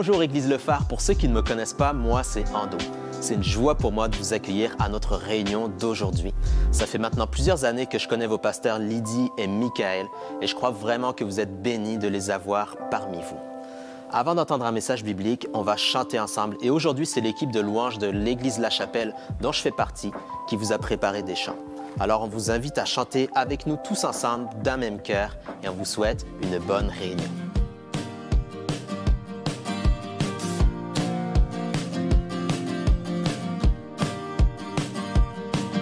Bonjour Église Le Phare, pour ceux qui ne me connaissent pas, moi c'est Ando. C'est une joie pour moi de vous accueillir à notre réunion d'aujourd'hui. Ça fait maintenant plusieurs années que je connais vos pasteurs Lydie et Michael et je crois vraiment que vous êtes bénis de les avoir parmi vous. Avant d'entendre un message biblique, on va chanter ensemble et aujourd'hui c'est l'équipe de louanges de l'Église La Chapelle dont je fais partie qui vous a préparé des chants. Alors on vous invite à chanter avec nous tous ensemble d'un même cœur et on vous souhaite une bonne réunion.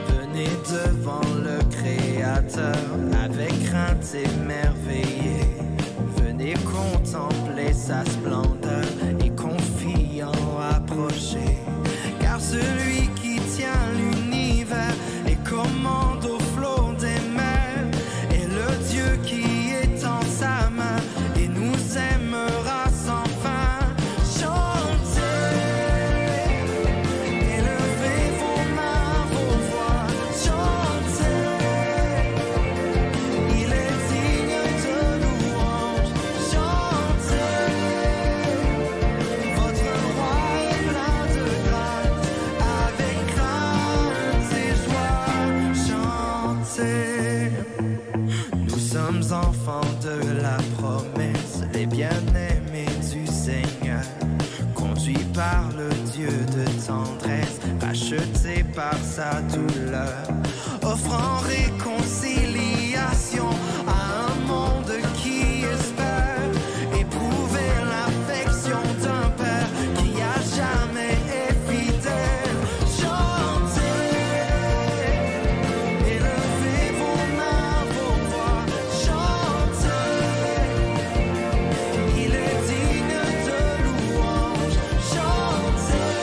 Venez devant le Créateur avec crainte émerveillée. Venez contempler sa splendeur et confiant approcher. Car celui qui tient l'univers et commande au flot des mers est le Dieu qui étend sa main et nous aimera sans fin. Chantez, élevez vos mains, vos voix, chantez, il est digne de louange, chantez, votre roi est plein de grâce, avec crainte et joie, chantez. Nous sommes enfants de la promesse, les bien-aimés du Seigneur, conduits par le Dieu de tendresse, rachetés par sa douleur, offrant réconciliation à un monde qui espère éprouver l'affection d'un Père qui a jamais est fidèle. Chantez, élevez vos mains, vos voix, chantez, il est digne de louange, chantez,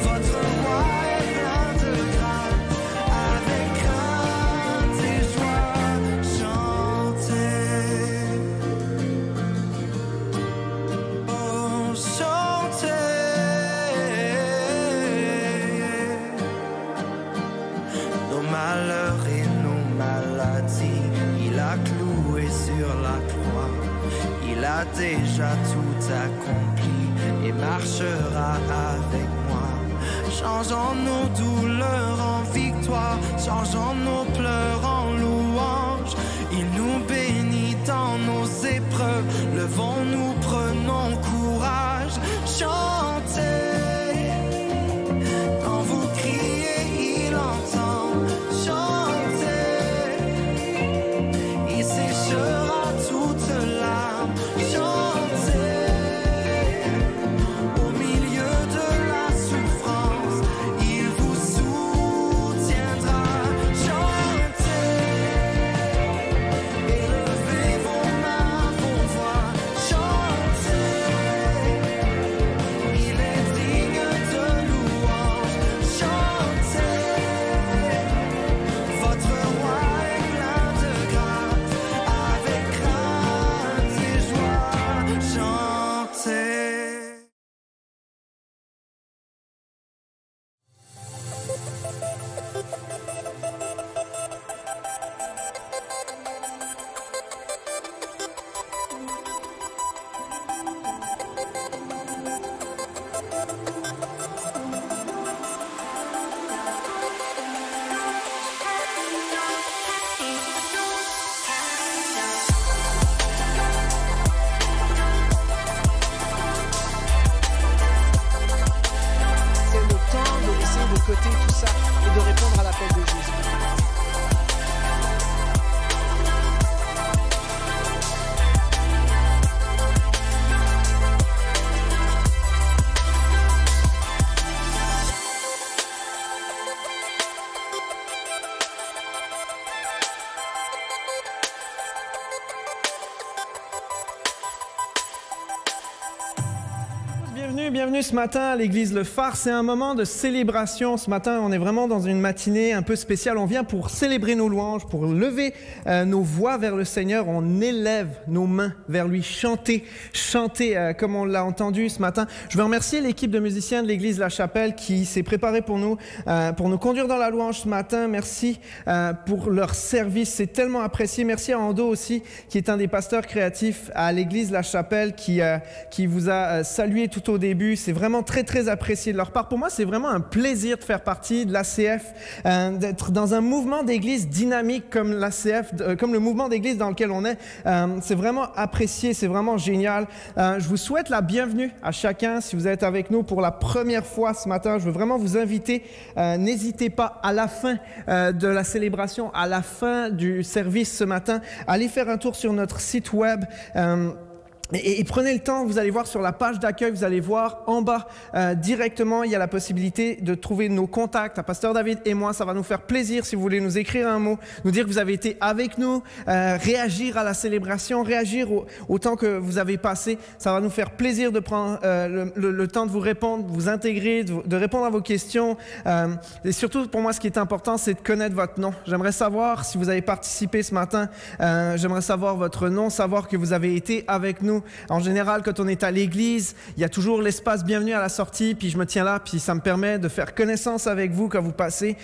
votre roi est plein de grâce, avec crainte et joie, chantez, oh chantez. Nos malheurs et nos maladies, il a cloué sur la croix. Il a déjà tout accompli et marchera avec moi. Changeant nos douleurs en victoire, changeant nos pleurs en louange. Il nous bénit dans nos épreuves, levons-nous, prenons courage. Chantez. Quand vous criez, il entend. Chantez, il séchera toute larme. Chantez, au milieu de la souffrance, il vous soutiendra. Chantez, élevez vos mains, vos voix. Chantez, il est digne de louange. Chantez, votre roi est plein de grâce, avec crainte et joie. Chantez. C'est le temps de laisser de côté tout ça et de répondre à l'appel de Jésus. bienvenue ce matin à l'église Le Phare. C'est un moment de célébration. Ce matin, on est vraiment dans une matinée un peu spéciale. On vient pour célébrer nos louanges, pour lever nos voix vers le Seigneur. On élève nos mains vers lui, chanter comme on l'a entendu ce matin. Je veux remercier l'équipe de musiciens de l'église La Chapelle qui s'est préparée pour nous conduire dans la louange ce matin. Merci pour leur service, c'est tellement apprécié. Merci à Ando aussi, qui est un des pasteurs créatifs à l'église La Chapelle, qui vous a salué tout au début. C'est vraiment très, très apprécié de leur part. Pour moi, c'est vraiment un plaisir de faire partie de l'ACF, d'être dans un mouvement d'église dynamique comme l'ACF, comme le mouvement d'église dans lequel on est. C'est vraiment apprécié, c'est vraiment génial. Je vous souhaite la bienvenue à chacun. Si vous êtes avec nous pour la première fois ce matin, je veux vraiment vous inviter. N'hésitez pas, à la fin de la célébration, à la fin du service ce matin, allez faire un tour sur notre site web. Et prenez le temps, vous allez voir sur la page d'accueil, vous allez voir en bas directement, il y a la possibilité de trouver nos contacts à Pasteur David et moi. Ça va nous faire plaisir si vous voulez nous écrire un mot, nous dire que vous avez été avec nous, réagir à la célébration, réagir au temps que vous avez passé. Ça va nous faire plaisir de prendre le temps de vous répondre, de vous intégrer, de répondre à vos questions. Et surtout, pour moi, ce qui est important, c'est de connaître votre nom. J'aimerais savoir si vous avez participé ce matin, j'aimerais savoir votre nom, savoir que vous avez été avec nous. En général, quand on est à l'église, il y a toujours l'espace bienvenue à la sortie, puis je me tiens là, puis ça me permet de faire connaissance avec vous quand vous passez.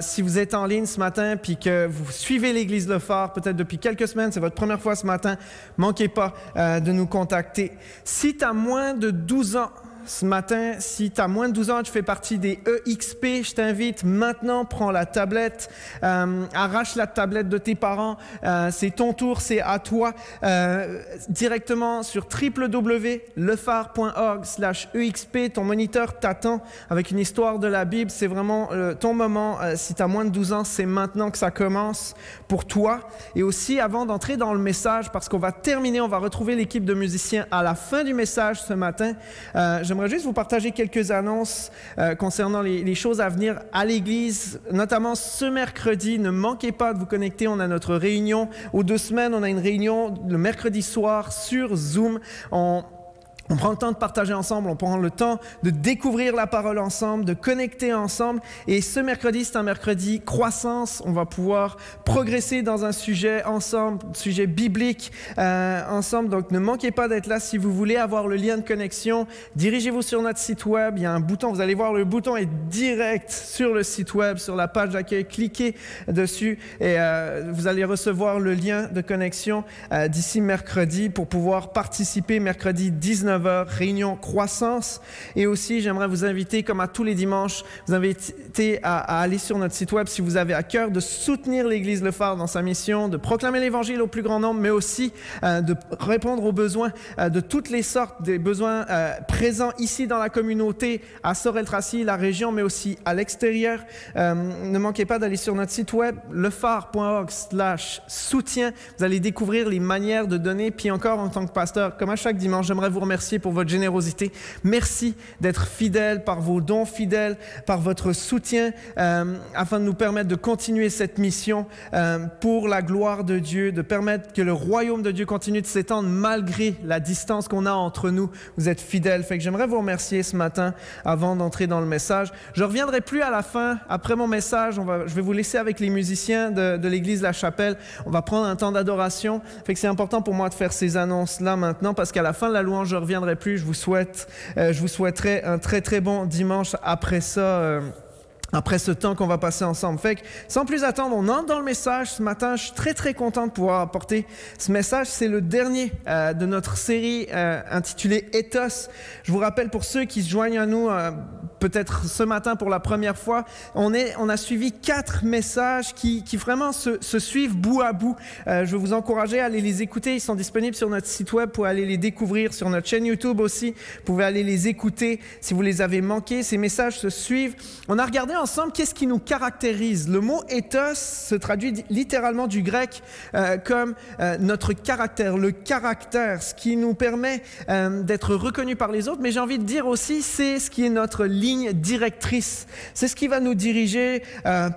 Si vous êtes en ligne ce matin, puis que vous suivez l'église Le Phare, peut-être depuis quelques semaines, c'est votre première fois ce matin, manquez pas de nous contacter. Si tu as moins de 12 ans, ce matin, si tu as moins de 12 ans, tu fais partie des EXP, je t'invite maintenant, prends la tablette, arrache la tablette de tes parents, c'est ton tour, c'est à toi, directement sur www.lephare.org/EXP, ton moniteur t'attend avec une histoire de la Bible, c'est vraiment ton moment, si tu as moins de 12 ans, c'est maintenant que ça commence pour toi. Et aussi, avant d'entrer dans le message, parce qu'on va terminer, on va retrouver l'équipe de musiciens à la fin du message ce matin, j'aimerais juste vous partager quelques annonces concernant les choses à venir à l'Église, notamment ce mercredi. Ne manquez pas de vous connecter. On a notre réunion. Aux 2 semaines, on a une réunion le mercredi soir sur Zoom. On prend le temps de partager ensemble, on prend le temps de découvrir la parole ensemble, de connecter ensemble. Et ce mercredi, c'est un mercredi croissance. On va pouvoir progresser dans un sujet ensemble, sujet biblique ensemble. Donc, ne manquez pas d'être là. Si vous voulez avoir le lien de connexion, dirigez-vous sur notre site web. Il y a un bouton, vous allez voir, le bouton est direct sur le site web, sur la page d'accueil. Cliquez dessus et vous allez recevoir le lien de connexion d'ici mercredi pour pouvoir participer mercredi 19h, réunion croissance. Et aussi, j'aimerais vous inviter, comme à tous les dimanches, vous inviter à aller sur notre site web si vous avez à cœur de soutenir l'Église Le Phare dans sa mission, de proclamer l'Évangile au plus grand nombre, mais aussi de répondre aux besoins de toutes les sortes, des besoins présents ici dans la communauté, à Sorel-Tracy, la région, mais aussi à l'extérieur. Ne manquez pas d'aller sur notre site web, lephare.org/soutien. Vous allez découvrir les manières de donner. Puis encore, en tant que pasteur, comme à chaque dimanche, j'aimerais vous remercier pour votre générosité. Merci d'être fidèles par vos dons, fidèles par votre soutien, afin de nous permettre de continuer cette mission pour la gloire de Dieu, de permettre que le royaume de Dieu continue de s'étendre malgré la distance qu'on a entre nous. Vous êtes fidèles. Fait que j'aimerais vous remercier ce matin avant d'entrer dans le message. Je ne reviendrai plus à la fin. Après mon message, je vais vous laisser avec les musiciens de l'église La Chapelle. On va prendre un temps d'adoration. Fait que c'est important pour moi de faire ces annonces-là maintenant parce qu'à la fin de la louange, je ne reviendrai plus. Je vous souhaiterais un très très bon dimanche après ça. Après ce temps qu'on va passer ensemble. Fait que, sans plus attendre, on entre dans le message ce matin. Je suis très, très content de pouvoir apporter ce message. C'est le dernier de notre série intitulée Ethos. Je vous rappelle, pour ceux qui se joignent à nous, peut-être ce matin pour la première fois, on a suivi 4 messages qui vraiment se suivent bout à bout. Je veux vous encourager à aller les écouter. Ils sont disponibles sur notre site web pour aller les découvrir, sur notre chaîne YouTube aussi. Vous pouvez aller les écouter si vous les avez manqués. Ces messages se suivent. On a regardé ensemble qu'est-ce qui nous caractérise. Le mot ethos se traduit littéralement du grec comme notre caractère, le caractère, ce qui nous permet d'être reconnus par les autres, mais j'ai envie de dire aussi, c'est ce qui est notre lignée ligne directrice. C'est ce qui va nous diriger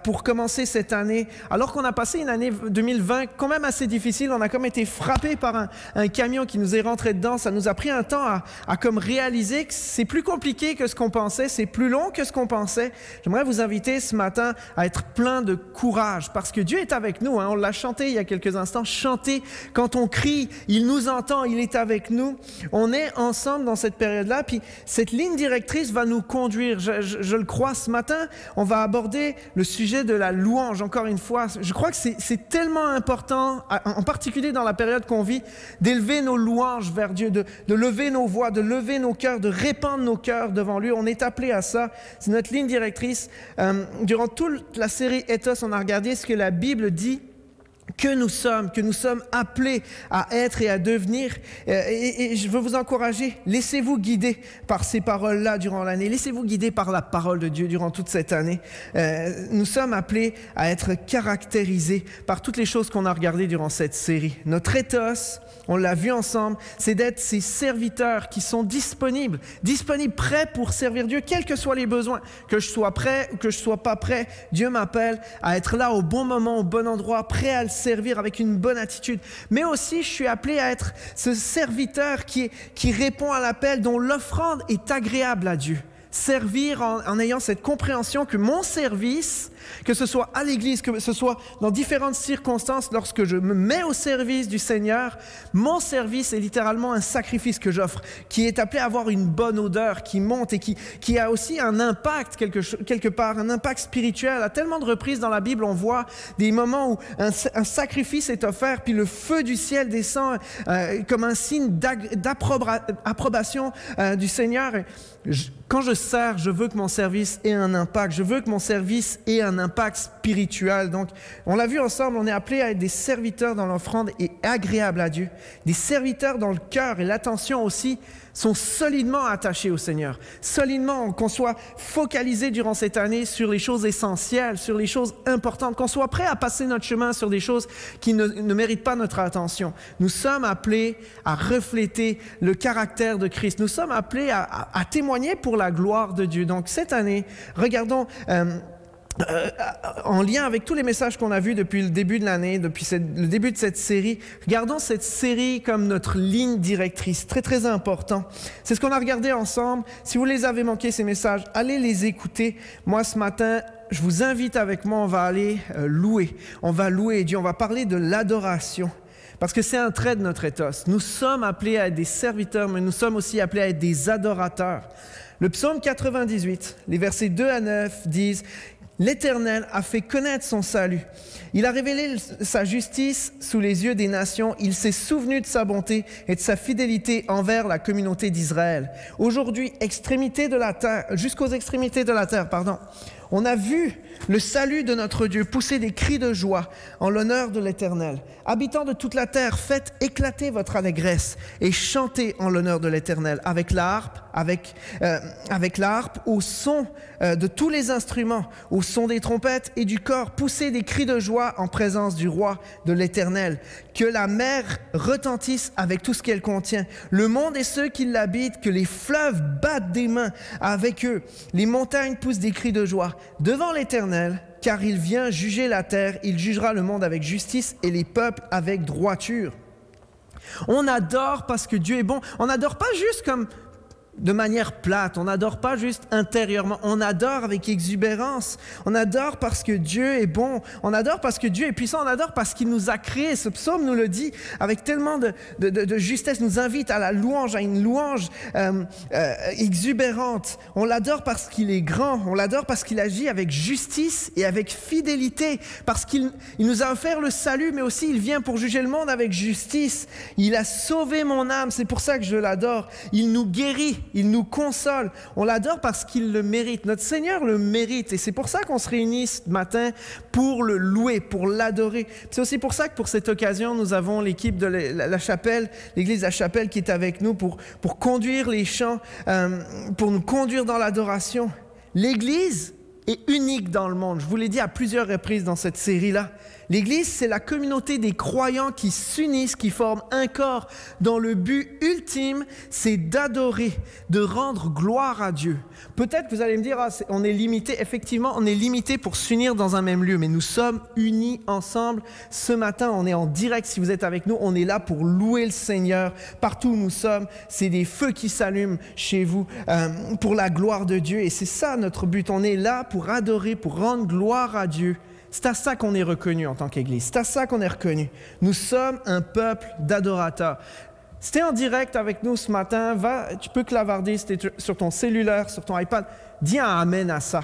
pour commencer cette année. Alors qu'on a passé une année 2020 quand même assez difficile, on a comme été frappé par un camion qui nous est rentré dedans. Ça nous a pris un temps à comme réaliser que c'est plus compliqué que ce qu'on pensait, c'est plus long que ce qu'on pensait. J'aimerais vous inviter ce matin à être plein de courage parce que Dieu est avec nous. On l'a chanté il y a quelques instants. Chanter, quand on crie, il nous entend, il est avec nous. On est ensemble dans cette période-là. Puis cette ligne directrice va nous conduire. Je le crois ce matin. On va aborder le sujet de la louange. Encore une fois, je crois que c'est tellement important, en particulier dans la période qu'on vit, d'élever nos louanges vers Dieu, de lever nos voix, de lever nos cœurs, de répandre nos cœurs devant lui. On est appelé à ça. C'est notre ligne directrice. Durant toute la série Ethos, on a regardé ce que la Bible dit que nous sommes appelés à être et à devenir. Et je veux vous encourager, laissez-vous guider par ces paroles-là durant l'année. Laissez-vous guider par la parole de Dieu durant toute cette année. Nous sommes appelés à être caractérisés par toutes les choses qu'on a regardées durant cette série. Notre ethos, on l'a vu ensemble, c'est d'être ces serviteurs qui sont disponibles, prêts pour servir Dieu, quels que soient les besoins. Que je sois prêt ou que je sois pas prêt, Dieu m'appelle à être là au bon moment, au bon endroit, prêt à le servir avec une bonne attitude. Mais aussi, je suis appelé à être ce serviteur qui répond à l'appel, dont l'offrande est agréable à Dieu. Servir en ayant cette compréhension que mon service, que ce soit à l'Église, que ce soit dans différentes circonstances, lorsque je me mets au service du Seigneur, mon service est littéralement un sacrifice que j'offre, qui est appelé à avoir une bonne odeur, qui monte et qui a aussi un impact quelque part, un impact spirituel. À tellement de reprises dans la Bible, on voit des moments où un sacrifice est offert, puis le feu du ciel descend comme un signe d'approbation du Seigneur. Quand je sers, je veux que mon service ait un impact. Je veux que mon service ait un impact spirituel. Donc, on l'a vu ensemble, on est appelé à être des serviteurs dans l'offrande et agréables à Dieu. Des serviteurs dans le cœur et l'attention aussi sont solidement attachés au Seigneur. Solidement, qu'on soit focalisé durant cette année sur les choses essentielles, sur les choses importantes, qu'on soit prêt à passer notre chemin sur des choses qui ne méritent pas notre attention. Nous sommes appelés à refléter le caractère de Christ. Nous sommes appelés à témoigner pour la gloire de Dieu. Donc cette année, regardons en lien avec tous les messages qu'on a vus depuis le début de l'année, depuis le début de cette série, regardons cette série comme notre ligne directrice, très très important. C'est ce qu'on a regardé ensemble. Si vous les avez manqués, ces messages, allez les écouter. Moi ce matin, je vous invite avec moi, on va aller louer. On va louer Dieu, on va parler de l'adoration. Parce que c'est un trait de notre ethos. Nous sommes appelés à être des serviteurs, mais nous sommes aussi appelés à être des adorateurs. Le psaume 98, les versets 2 à 9 disent « L'Éternel a fait connaître son salut. Il a révélé sa justice sous les yeux des nations. Il s'est souvenu de sa bonté et de sa fidélité envers la communauté d'Israël. Aujourd'hui, jusqu'aux extrémités de la terre, on a vu le salut de notre Dieu pousser des cris de joie en l'honneur de l'Éternel. Habitants de toute la terre, faites éclater votre allégresse et chantez en l'honneur de l'Éternel avec la harpe, au son de tous les instruments, au son des trompettes et du cor. Poussez des cris de joie en présence du roi de l'Éternel. Que la mer retentisse avec tout ce qu'elle contient. Le monde et ceux qui l'habitent, que les fleuves battent des mains avec eux. Les montagnes poussent des cris de joie devant l'Éternel, car il vient juger la terre. Il jugera le monde avec justice et les peuples avec droiture. On adore parce que Dieu est bon. On n'adore pas juste comme de manière plate, on n'adore pas juste intérieurement, on adore avec exubérance, on adore parce que Dieu est bon, on adore parce que Dieu est puissant, on adore parce qu'il nous a créés. Ce psaume nous le dit avec tellement de justesse, nous invite à la louange, à une louange exubérante. On l'adore parce qu'il est grand, on l'adore parce qu'il agit avec justice et avec fidélité, parce qu'il nous a offert le salut, mais aussi il vient pour juger le monde avec justice. Il a sauvé mon âme, c'est pour ça que je l'adore. Il nous guérit, il nous console. On l'adore parce qu'il le mérite. Notre Seigneur le mérite. Et c'est pour ça qu'on se réunit ce matin pour le louer, pour l'adorer. C'est aussi pour ça que pour cette occasion, nous avons l'équipe de la chapelle, l'église de la chapelle qui est avec nous pour conduire les chants, pour nous conduire dans l'adoration. L'église est unique dans le monde. Je vous l'ai dit à plusieurs reprises dans cette série-là. L'Église, c'est la communauté des croyants qui s'unissent, qui forment un corps, dont le but ultime, c'est d'adorer, de rendre gloire à Dieu. Peut-être que vous allez me dire, on est limité. Effectivement, on est limité pour s'unir dans un même lieu, mais nous sommes unis ensemble. Ce matin, on est en direct. Si vous êtes avec nous, on est là pour louer le Seigneur. Partout où nous sommes, c'est des feux qui s'allument chez vous pour la gloire de Dieu. Et c'est ça notre but. On est là pour adorer, pour rendre gloire à Dieu. C'est à ça qu'on est reconnu en tant qu'Église. C'est à ça qu'on est reconnu. Nous sommes un peuple d'adorateurs. Si tu es en direct avec nous ce matin, tu peux clavarder si tu es sur ton cellulaire, sur ton iPad. Dis un amen à ça.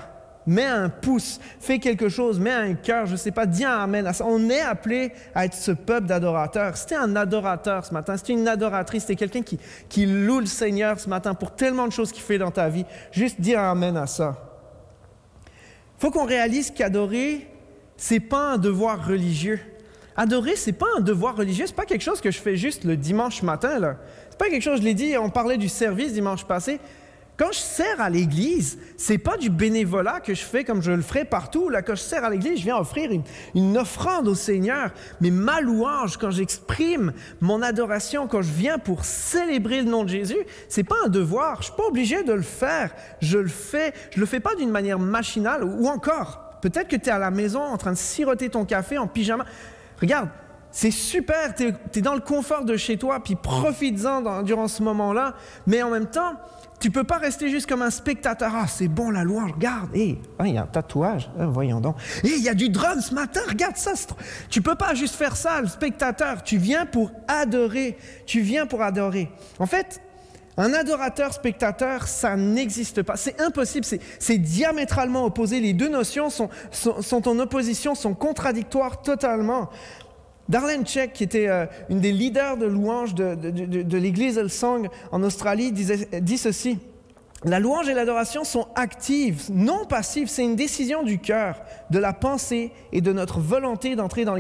Mets un pouce, fais quelque chose, mets un cœur, je ne sais pas, dis un amen à ça. On est appelé à être ce peuple d'adorateurs. Si tu es un adorateur ce matin, si tu es une adoratrice, si tu es quelqu'un qui loue le Seigneur ce matin pour tellement de choses qu'il fait dans ta vie, juste dis un amen à ça. Il faut qu'on réalise qu'adorer, c'est pas un devoir religieux. Adorer, c'est pas un devoir religieux, c'est pas quelque chose que je fais juste le dimanche matin, là. C'est pas quelque chose, je l'ai dit, on parlait du service dimanche passé. Quand je sers à l'Église, c'est pas du bénévolat que je fais comme je le ferais partout. Là, quand je sers à l'Église, je viens offrir une offrande au Seigneur. Mais ma louange, quand j'exprime mon adoration, quand je viens pour célébrer le nom de Jésus, c'est pas un devoir. Je suis pas obligé de le faire. Je le fais pas d'une manière machinale. Ou encore, peut-être que tu es à la maison en train de siroter ton café en pyjama. Regarde, c'est super, tu es dans le confort de chez toi, puis profites-en durant ce moment-là. Mais en même temps, tu ne peux pas rester juste comme un spectateur. Ah, c'est bon la louange, regarde. Il y a un tatouage, voyons donc. Il y a du drum ce matin, regarde ça. Tu ne peux pas juste faire ça, le spectateur. Tu viens pour adorer. Tu viens pour adorer. En fait, un adorateur-spectateur, ça n'existe pas. C'est impossible, c'est diamétralement opposé. Les deux notions sont en opposition, sont contradictoires totalement. Darlene Zschech, qui était une des leaders de louange de l'église Hillsong en Australie, dit ceci. La louange et l'adoration sont actives, non passives. C'est une décision du cœur, de la pensée et de notre volonté d'entrer dans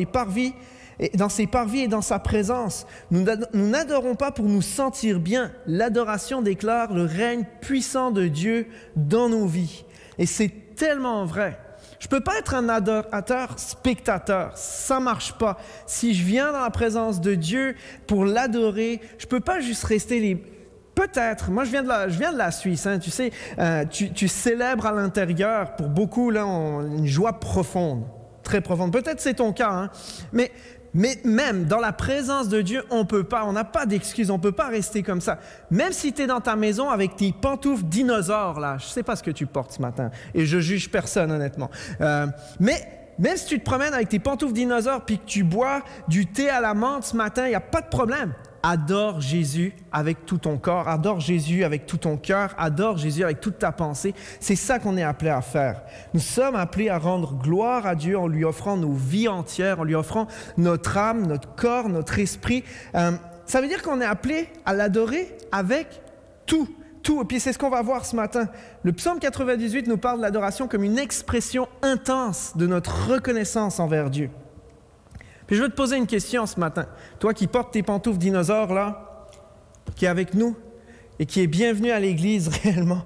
ses parvis et dans sa présence. Nous n'adorons pas pour nous sentir bien. L'adoration déclare le règne puissant de Dieu dans nos vies. Et c'est tellement vrai. Je ne peux pas être un adorateur spectateur, ça ne marche pas. Si je viens dans la présence de Dieu pour l'adorer, je ne peux pas juste rester Peut-être, moi je viens de la Suisse, hein, tu sais, tu célèbres à l'intérieur, pour beaucoup, là, une joie profonde, très profonde. Peut-être c'est ton cas, hein, mais même dans la présence de Dieu, on n'a pas d'excuse, on ne peut pas rester comme ça. Même si tu es dans ta maison avec tes pantoufles dinosaures, là, je ne sais pas ce que tu portes ce matin, et je juge personne, honnêtement. Mais même si tu te promènes avec tes pantoufles dinosaures puis que tu bois du thé à la menthe ce matin, il n'y a pas de problème. Adore Jésus avec tout ton corps, adore Jésus avec tout ton cœur, adore Jésus avec toute ta pensée. C'est ça qu'on est appelé à faire. Nous sommes appelés à rendre gloire à Dieu en lui offrant nos vies entières, en lui offrant notre âme, notre corps, notre esprit. Ça veut dire qu'on est appelé à l'adorer avec tout. Et puis c'est ce qu'on va voir ce matin. Le psaume 98 nous parle de l'adoration comme une expression intense de notre reconnaissance envers Dieu. Puis je veux te poser une question ce matin. Toi qui portes tes pantoufles dinosaures, là, qui est avec nous et qui est bienvenu à l'Église réellement.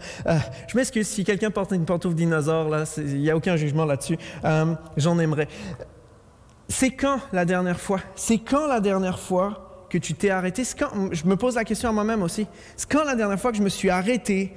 Je m'excuse si quelqu'un porte une pantoufle dinosaure, là, il n'y a aucun jugement là-dessus. J'en aimerais. C'est quand la dernière fois que tu t'es arrêté? Je me pose la question à moi-même aussi. C'est quand la dernière fois que je me suis arrêté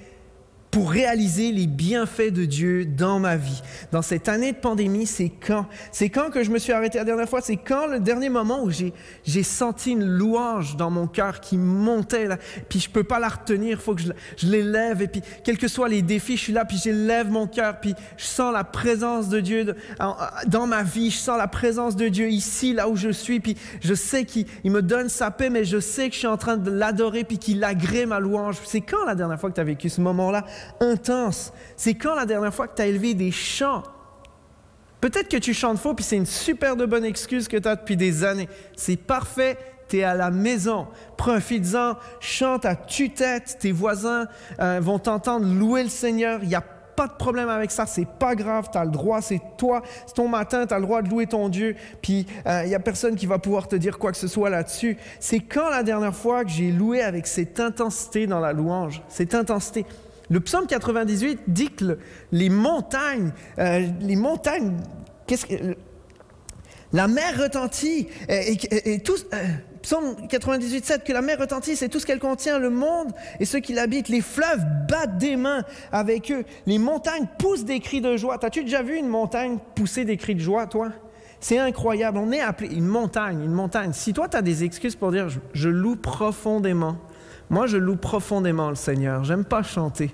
pour réaliser les bienfaits de Dieu dans ma vie? Dans cette année de pandémie, c'est quand? C'est quand que je me suis arrêté la dernière fois? C'est quand le dernier moment où j'ai senti une louange dans mon cœur qui montait là, puis je peux pas la retenir, il faut que je l'élève, et puis quels que soient les défis, je suis là, puis j'élève mon cœur, puis je sens la présence de Dieu dans ma vie, je sens la présence de Dieu ici, là où je suis, puis je sais qu'il me donne sa paix, mais je sais que je suis en train de l'adorer, puis qu'il agrée ma louange. C'est quand la dernière fois que tu as vécu ce moment-là intense? C'est quand la dernière fois que tu as élevé des chants? Peut-être que tu chantes faux, puis c'est une super de bonne excuse que tu as depuis des années. C'est parfait, tu es à la maison. Profites-en, chante à tue-tête. Tes voisins vont t'entendre louer le Seigneur. Il n'y a pas de problème avec ça, c'est pas grave, tu as le droit, c'est toi, c'est ton matin, tu as le droit de louer ton Dieu, puis il n'y a personne qui va pouvoir te dire quoi que ce soit là-dessus. C'est quand la dernière fois que j'ai loué avec cette intensité dans la louange, cette intensité? Le psaume 98 dit que les montagnes, La mer retentit, et tout, Psaume 98, 7, que la mer retentisse et tout ce qu'elle contient, le monde et ceux qui l'habitent. Les fleuves battent des mains avec eux. Les montagnes poussent des cris de joie. T'as-tu déjà vu une montagne pousser des cris de joie, toi? C'est incroyable. On est appelé une montagne, une montagne. Si toi, tu as des excuses pour dire « je loue profondément », moi, je loue profondément le Seigneur. J'aime pas chanter.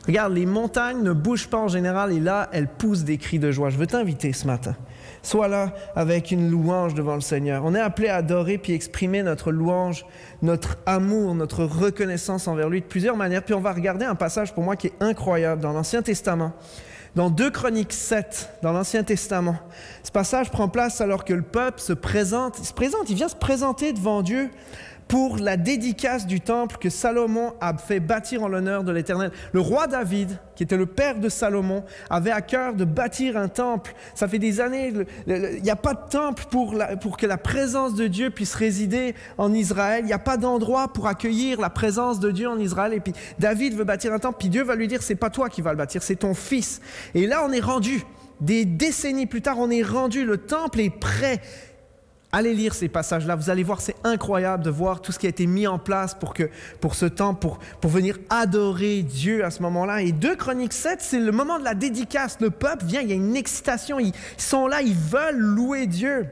Regarde, les montagnes ne bougent pas en général et là, elles poussent des cris de joie. Je veux t'inviter ce matin. Sois là avec une louange devant le Seigneur. On est appelé à adorer puis exprimer notre louange, notre amour, notre reconnaissance envers lui de plusieurs manières. Puis on va regarder un passage pour moi qui est incroyable dans l'Ancien Testament. Dans 2 Chroniques 7, dans l'Ancien Testament. Ce passage prend place alors que le peuple se présente, il vient se présenter devant Dieu pour la dédicace du temple que Salomon a fait bâtir en l'honneur de l'Éternel. Le roi David, qui était le père de Salomon, avait à cœur de bâtir un temple. Ça fait des années, il n'y a pas de temple pour que la présence de Dieu puisse résider en Israël. Il n'y a pas d'endroit pour accueillir la présence de Dieu en Israël. Et puis David veut bâtir un temple, puis Dieu va lui dire, c'est pas toi qui vas le bâtir, c'est ton fils. Et là, on est rendu, des décennies plus tard, on est rendu, le temple est prêt. Allez lire ces passages-là, vous allez voir, c'est incroyable de voir tout ce qui a été mis en place pour ce temple, pour venir adorer Dieu à ce moment-là. Et 2 Chroniques 7, c'est le moment de la dédicace. Le peuple vient, il y a une excitation, ils sont là, ils veulent louer Dieu.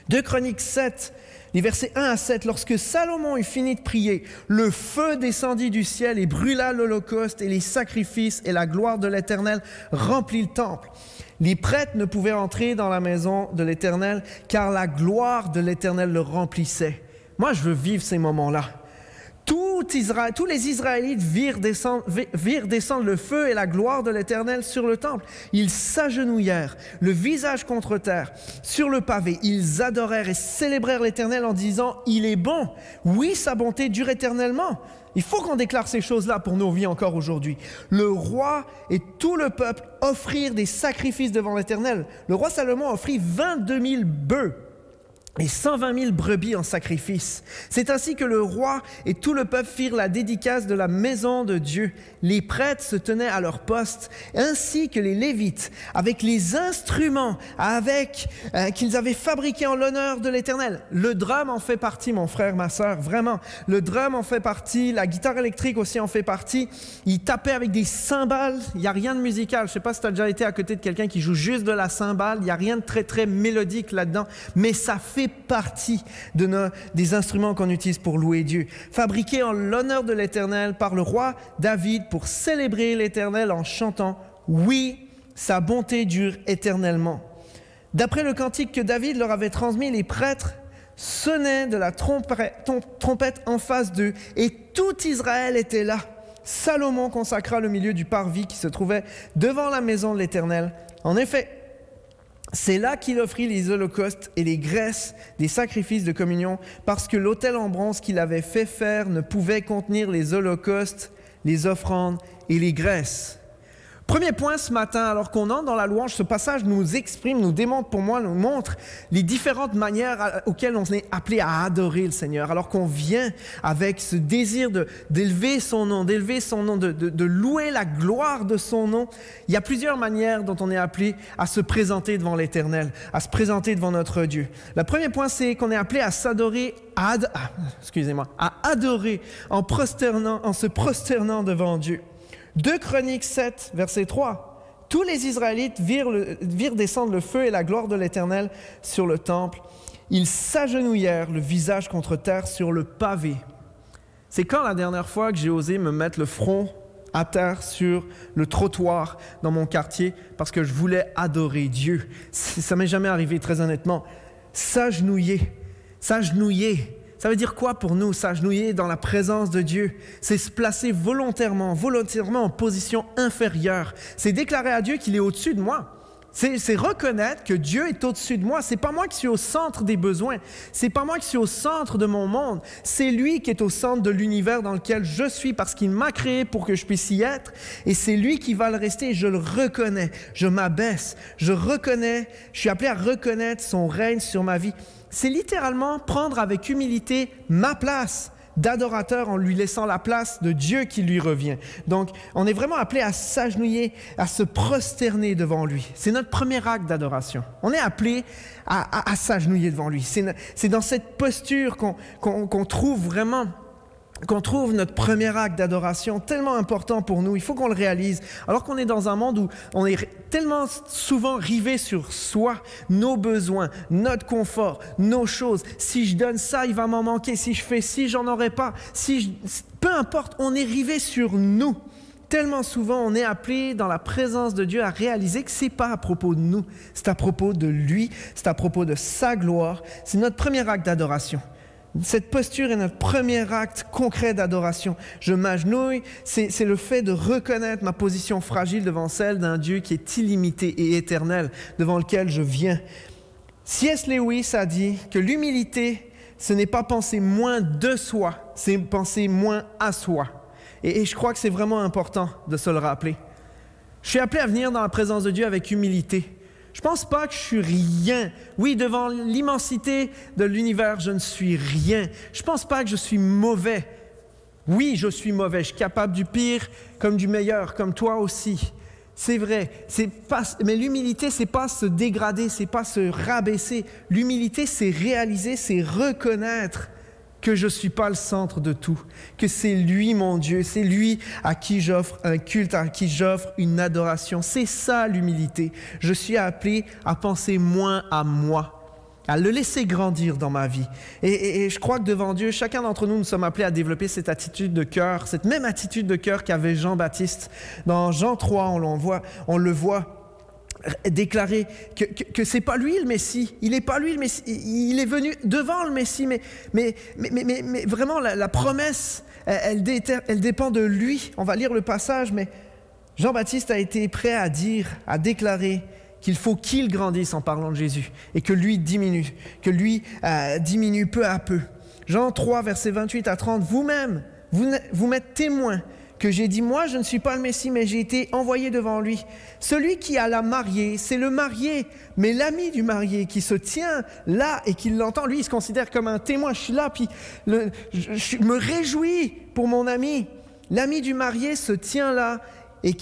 2 Chroniques 7, les versets 1 à 7, lorsque Salomon eut fini de prier, le feu descendit du ciel et brûla l'holocauste et les sacrifices, et la gloire de l'Éternel remplit le temple. Les prêtres ne pouvaient entrer dans la maison de l'Éternel car la gloire de l'Éternel le remplissait. Moi, je veux vivre ces moments-là. Tous les Israélites virent descendre le feu et la gloire de l'Éternel sur le temple. Ils s'agenouillèrent, le visage contre terre, sur le pavé. Ils adorèrent et célébrèrent l'Éternel en disant « Il est bon, oui, sa bonté dure éternellement ». Il faut qu'on déclare ces choses-là pour nos vies encore aujourd'hui. Le roi et tout le peuple offrirent des sacrifices devant l'Éternel. Le roi Salomon offrit 22 000 bœufs et 120 000 brebis en sacrifice. C'est ainsi que le roi et tout le peuple firent la dédicace de la maison de Dieu. Les prêtres se tenaient à leur poste, ainsi que les Lévites, avec les instruments qu'ils avaient fabriqués en l'honneur de l'Éternel. Le drum en fait partie, mon frère, ma sœur, vraiment. Le drum en fait partie, la guitare électrique aussi en fait partie. Ils tapaient avec des cymbales, il n'y a rien de musical. Je ne sais pas si tu as déjà été à côté de quelqu'un qui joue juste de la cymbale, il n'y a rien de très, très mélodique là-dedans, mais ça fait partie des instruments qu'on utilise pour louer Dieu. Fabriqués en l'honneur de l'Éternel par le roi David pour célébrer l'Éternel en chantant « Oui, sa bonté dure éternellement ». D'après le cantique que David leur avait transmis, les prêtres sonnaient de la trompette en face d'eux et tout Israël était là. Salomon consacra le milieu du parvis qui se trouvait devant la maison de l'Éternel. En effet, c'est là qu'il offrit les holocaustes et les graisses des sacrifices de communion, parce que l'autel en bronze qu'il avait fait faire ne pouvait contenir les holocaustes, les offrandes et les graisses. Premier point ce matin, alors qu'on entre dans la louange, ce passage nous exprime, nous démontre pour moi, nous montre les différentes manières auxquelles on est appelé à adorer le Seigneur. Alors qu'on vient avec ce désir d'élever son nom, de louer la gloire de son nom, il y a plusieurs manières dont on est appelé à se présenter devant l'Éternel, à se présenter devant notre Dieu. Le premier point, c'est qu'on est appelé à s'adorer, à adorer en se prosternant devant Dieu. 2 Chroniques 7, verset 3. Tous les Israélites virent descendre le feu et la gloire de l'Éternel sur le temple. Ils s'agenouillèrent, le visage contre terre, sur le pavé. C'est quand la dernière fois que j'ai osé me mettre le front à terre sur le trottoir dans mon quartier parce que je voulais adorer Dieu. Ça ne m'est jamais arrivé, très honnêtement. S'agenouiller. Ça veut dire quoi pour nous, s'agenouiller dans la présence de Dieu? C'est se placer volontairement en position inférieure. C'est déclarer à Dieu qu'il est au-dessus de moi. C'est reconnaître que Dieu est au-dessus de moi. C'est pas moi qui suis au centre des besoins. C'est pas moi qui suis au centre de mon monde. C'est lui qui est au centre de l'univers dans lequel je suis parce qu'il m'a créé pour que je puisse y être. Et c'est lui qui va le rester. Je le reconnais. Je m'abaisse. Je suis appelé à reconnaître son règne sur ma vie. C'est littéralement prendre avec humilité ma place, d'adorateur en lui laissant la place de Dieu qui lui revient. Donc, on est vraiment appelé à s'agenouiller, à se prosterner devant lui. C'est notre premier acte d'adoration. On est appelé à s'agenouiller devant lui. C'est dans cette posture qu'on trouve vraiment... qu'on trouve notre premier acte d'adoration tellement important pour nous. Il faut qu'on le réalise. Alors qu'on est dans un monde où on est tellement souvent rivé sur soi, nos besoins, notre confort, nos choses. Si je donne ça, il va m'en manquer. Si je fais ci, j'en aurai pas. Peu importe, on est rivé sur nous. Tellement souvent, on est appelé dans la présence de Dieu à réaliser que c'est pas à propos de nous. C'est à propos de lui. C'est à propos de sa gloire. C'est notre premier acte d'adoration. Cette posture est notre premier acte concret d'adoration. Je m'agenouille, c'est le fait de reconnaître ma position fragile devant celle d'un Dieu qui est illimité et éternel, devant lequel je viens. C.S. Lewis a dit que l'humilité, ce n'est pas penser moins de soi, c'est penser moins à soi. Et je crois que c'est vraiment important de se le rappeler. Je suis appelé à venir dans la présence de Dieu avec humilité. Je ne pense pas que je suis rien. Oui, devant l'immensité de l'univers, je ne suis rien. Je ne pense pas que je suis mauvais. Oui, je suis mauvais. Je suis capable du pire comme du meilleur, comme toi aussi. C'est vrai. Mais l'humilité, ce n'est pas se dégrader, ce n'est pas se rabaisser. L'humilité, c'est réaliser, c'est reconnaître que je ne suis pas le centre de tout, que c'est lui mon Dieu, c'est lui à qui j'offre un culte, à qui j'offre une adoration. C'est ça l'humilité. Je suis appelé à penser moins à moi, à le laisser grandir dans ma vie. Et je crois que devant Dieu, chacun d'entre nous, nous sommes appelés à développer cette attitude de cœur, cette même attitude de cœur qu'avait Jean-Baptiste. Dans Jean 3, on le voit déclarer que c'est pas lui le Messie. Il n'est pas lui le Messie. Il est venu devant le Messie, mais vraiment la promesse, elle dépend de lui. On va lire le passage, mais Jean-Baptiste a été prêt à déclarer qu'il faut qu'il grandisse en parlant de Jésus et que lui diminue peu à peu. Jean 3, versets 28 à 30, vous-même, vous m'êtes témoins que j'ai dit, moi, je ne suis pas le Messie, mais j'ai été envoyé devant lui. Celui qui a la mariée, c'est le marié, mais l'ami du marié qui se tient là et qui l'entend, lui, il se considère comme un témoin. Je suis là, puis je me réjouis pour mon ami. L'ami du marié se tient là et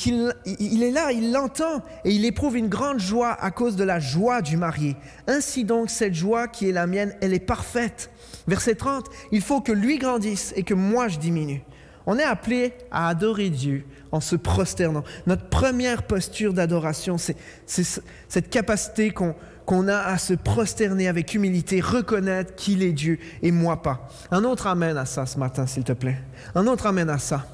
il est là, il l'entend et il éprouve une grande joie à cause de la joie du marié. Ainsi donc, cette joie qui est la mienne, elle est parfaite. Verset 30, il faut que lui grandisse et que moi je diminue. On est appelé à adorer Dieu en se prosternant. Notre première posture d'adoration, c'est cette capacité qu'on a à se prosterner avec humilité, reconnaître qu'il est Dieu et moi pas. Un autre amen à ça ce matin, s'il te plaît. Un autre amen à ça.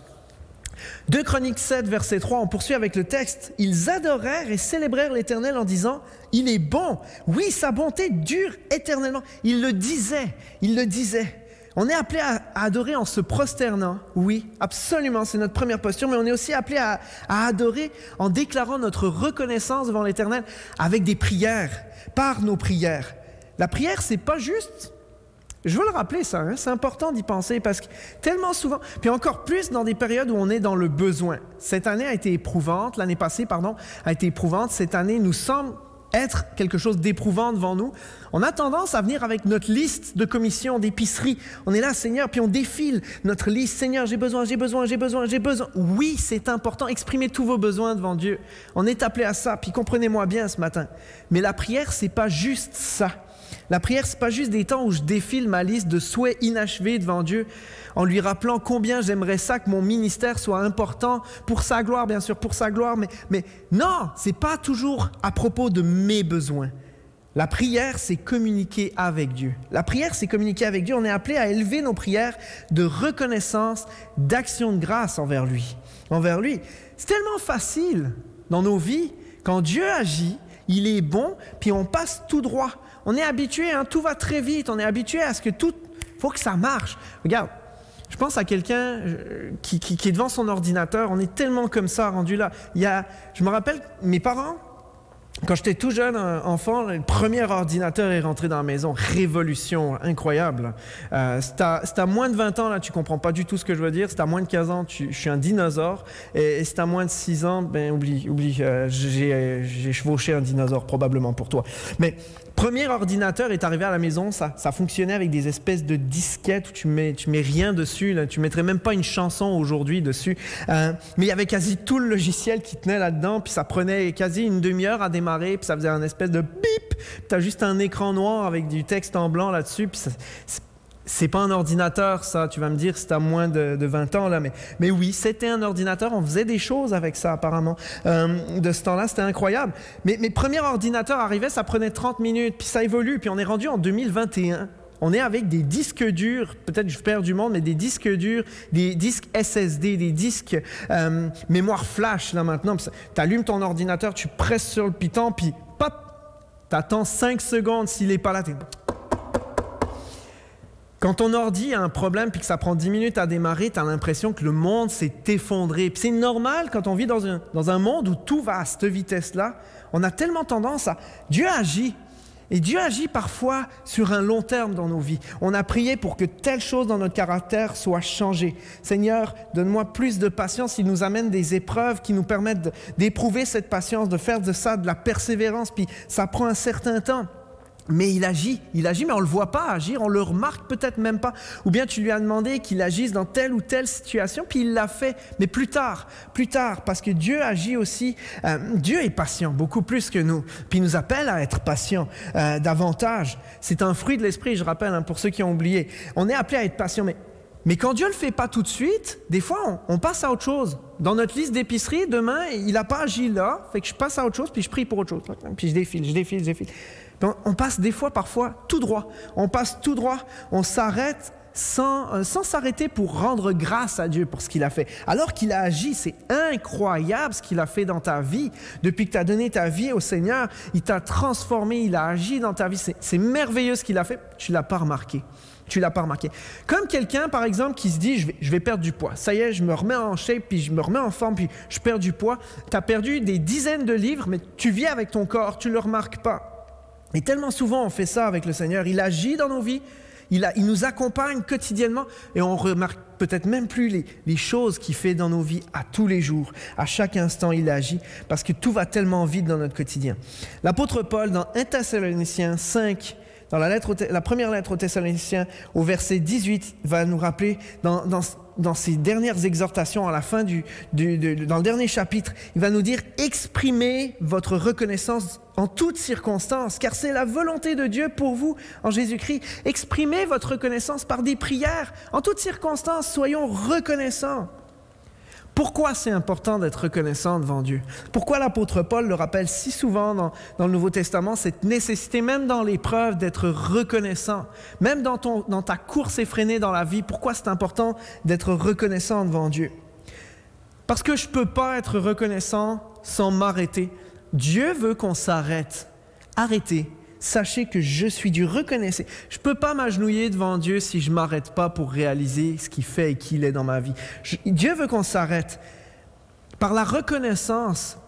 2 Chroniques 7, verset 3, on poursuit avec le texte. Ils adorèrent et célébrèrent l'Éternel en disant, « Il est bon. Oui, sa bonté dure éternellement. » Il le disait. On est appelé à adorer en se prosternant, oui, absolument, c'est notre première posture, mais on est aussi appelé à adorer en déclarant notre reconnaissance devant l'Éternel avec des prières, par nos prières. La prière, c'est pas juste, je veux le rappeler ça, c'est important d'y penser parce que tellement souvent, puis encore plus dans des périodes où on est dans le besoin. Cette année a été éprouvante, l'année passée, a été éprouvante, cette année nous semble être quelque chose d'éprouvant devant nous. On a tendance à venir avec notre liste de commissions, d'épicerie. On est là, Seigneur, puis on défile notre liste. Seigneur, j'ai besoin. Oui, c'est important. Exprimez tous vos besoins devant Dieu. On est appelé à ça, puis comprenez-moi bien ce matin. Mais la prière, c'est pas juste ça. La prière, c'est pas juste des temps où je défile ma liste de souhaits inachevés devant Dieu en lui rappelant combien j'aimerais ça que mon ministère soit important pour sa gloire, bien sûr, pour sa gloire. Mais non, c'est pas toujours à propos de mes besoins. La prière, c'est communiquer avec Dieu. La prière, c'est communiquer avec Dieu. On est appelé à élever nos prières de reconnaissance, d'action de grâce envers lui. C'est tellement facile dans nos vies. Quand Dieu agit, il est bon, puis on passe tout droit. On est habitué, tout va très vite. On est habitué à ce que tout... Il faut que ça marche. Regarde, je pense à quelqu'un qui est devant son ordinateur. On est tellement comme ça, rendu là. Je me rappelle, mes parents, Quand j'étais tout jeune, enfant, le premier ordinateur est rentré dans la maison. Révolution incroyable. C'est à moins de 20 ans, là, tu comprends pas du tout ce que je veux dire. C'est à moins de 15 ans, je suis un dinosaure. Et c'est à moins de 6 ans, ben oublie. J'ai chevauché un dinosaure probablement pour toi. Mais premier ordinateur est arrivé à la maison, ça fonctionnait avec des espèces de disquettes où tu mets rien dessus, là, tu mettrais même pas une chanson aujourd'hui dessus, mais il y avait quasi tout le logiciel qui tenait là-dedans, puis ça prenait quasi une demi-heure à démarrer, puis ça faisait un espèce de bip, tu as juste un écran noir avec du texte en blanc là-dessus, puis c'est pas un ordinateur, ça, tu vas me dire, c'est à moins de 20 ans, là, mais oui, c'était un ordinateur, on faisait des choses avec ça, apparemment. De ce temps-là, c'était incroyable. Mais mes premiers ordinateurs arrivaient, ça prenait 30 minutes, puis ça évolue, puis on est rendu en 2021. On est avec des disques durs, peut-être je perds du monde, mais des disques durs, des disques SSD, des disques mémoire flash, là, maintenant. Tu allumes ton ordinateur, tu presses sur le piton, puis pop, tu attends 5 secondes, s'il n'est pas là, t'es... Quand ton ordi a un problème puis que ça prend 10 minutes à démarrer, tu as l'impression que le monde s'est effondré. Puis c'est normal quand on vit dans un monde où tout va à cette vitesse-là. On a tellement tendance à... Dieu agit. Et Dieu agit parfois sur un long terme dans nos vies. On a prié pour que telle chose dans notre caractère soit changée. Seigneur, donne-moi plus de patience. Il nous amène des épreuves qui nous permettent d'éprouver cette patience, de faire de ça de la persévérance. Puis ça prend un certain temps. Mais il agit, mais on ne le voit pas agir, on ne le remarque peut-être même pas. Ou bien tu lui as demandé qu'il agisse dans telle ou telle situation, puis il l'a fait. Mais plus tard, parce que Dieu agit aussi. Dieu est patient, beaucoup plus que nous. Puis il nous appelle à être patient davantage. C'est un fruit de l'esprit, je rappelle, pour ceux qui ont oublié. On est appelé à être patient, mais quand Dieu ne le fait pas tout de suite, des fois, on passe à autre chose. Dans notre liste d'épicerie, demain, il n'a pas agi là, fait que je passe à autre chose, puis je prie pour autre chose. Puis je défile. On passe des fois, parfois, tout droit. On passe tout droit, on s'arrête sans s'arrêter pour rendre grâce à Dieu pour ce qu'il a fait. Alors qu'il a agi, c'est incroyable ce qu'il a fait dans ta vie. Depuis que tu as donné ta vie au Seigneur, il t'a transformé, il a agi dans ta vie. C'est merveilleux ce qu'il a fait, tu ne l'as pas remarqué. Comme quelqu'un, par exemple, qui se dit « je vais perdre du poids. Ça y est, je me remets en shape, puis je me remets en forme, puis je perds du poids. » Tu as perdu des dizaines de livres, mais tu vis avec ton corps, tu ne le remarques pas. Et tellement souvent, on fait ça avec le Seigneur. Il agit dans nos vies, il nous accompagne quotidiennement, et on ne remarque peut-être même plus les choses qu'il fait dans nos vies à tous les jours. À chaque instant, il agit, parce que tout va tellement vite dans notre quotidien. L'apôtre Paul, dans 1 Thessaloniciens 5, dans la première lettre aux Thessaloniciens, au verset 18, va nous rappeler, dans ses dernières exhortations, à la fin dans le dernier chapitre, il va nous dire « Exprimez votre reconnaissance en toutes circonstances, car c'est la volonté de Dieu pour vous en Jésus-Christ. Exprimez votre reconnaissance par des prières. En toutes circonstances, soyons reconnaissants. » Pourquoi c'est important d'être reconnaissant devant Dieu? Pourquoi l'apôtre Paul le rappelle si souvent dans le Nouveau Testament, cette nécessité, même dans l'épreuve, d'être reconnaissant? Même dans ta course effrénée dans la vie, pourquoi c'est important d'être reconnaissant devant Dieu? Parce que je ne peux pas être reconnaissant sans m'arrêter. Dieu veut qu'on s'arrête. Arrêtez. Sachez que je suis Dieu. Reconnaissez. Je ne peux pas m'agenouiller devant Dieu si je ne m'arrête pas pour réaliser ce qu'il fait et qui il est dans ma vie. Dieu veut qu'on s'arrête. Par la reconnaissance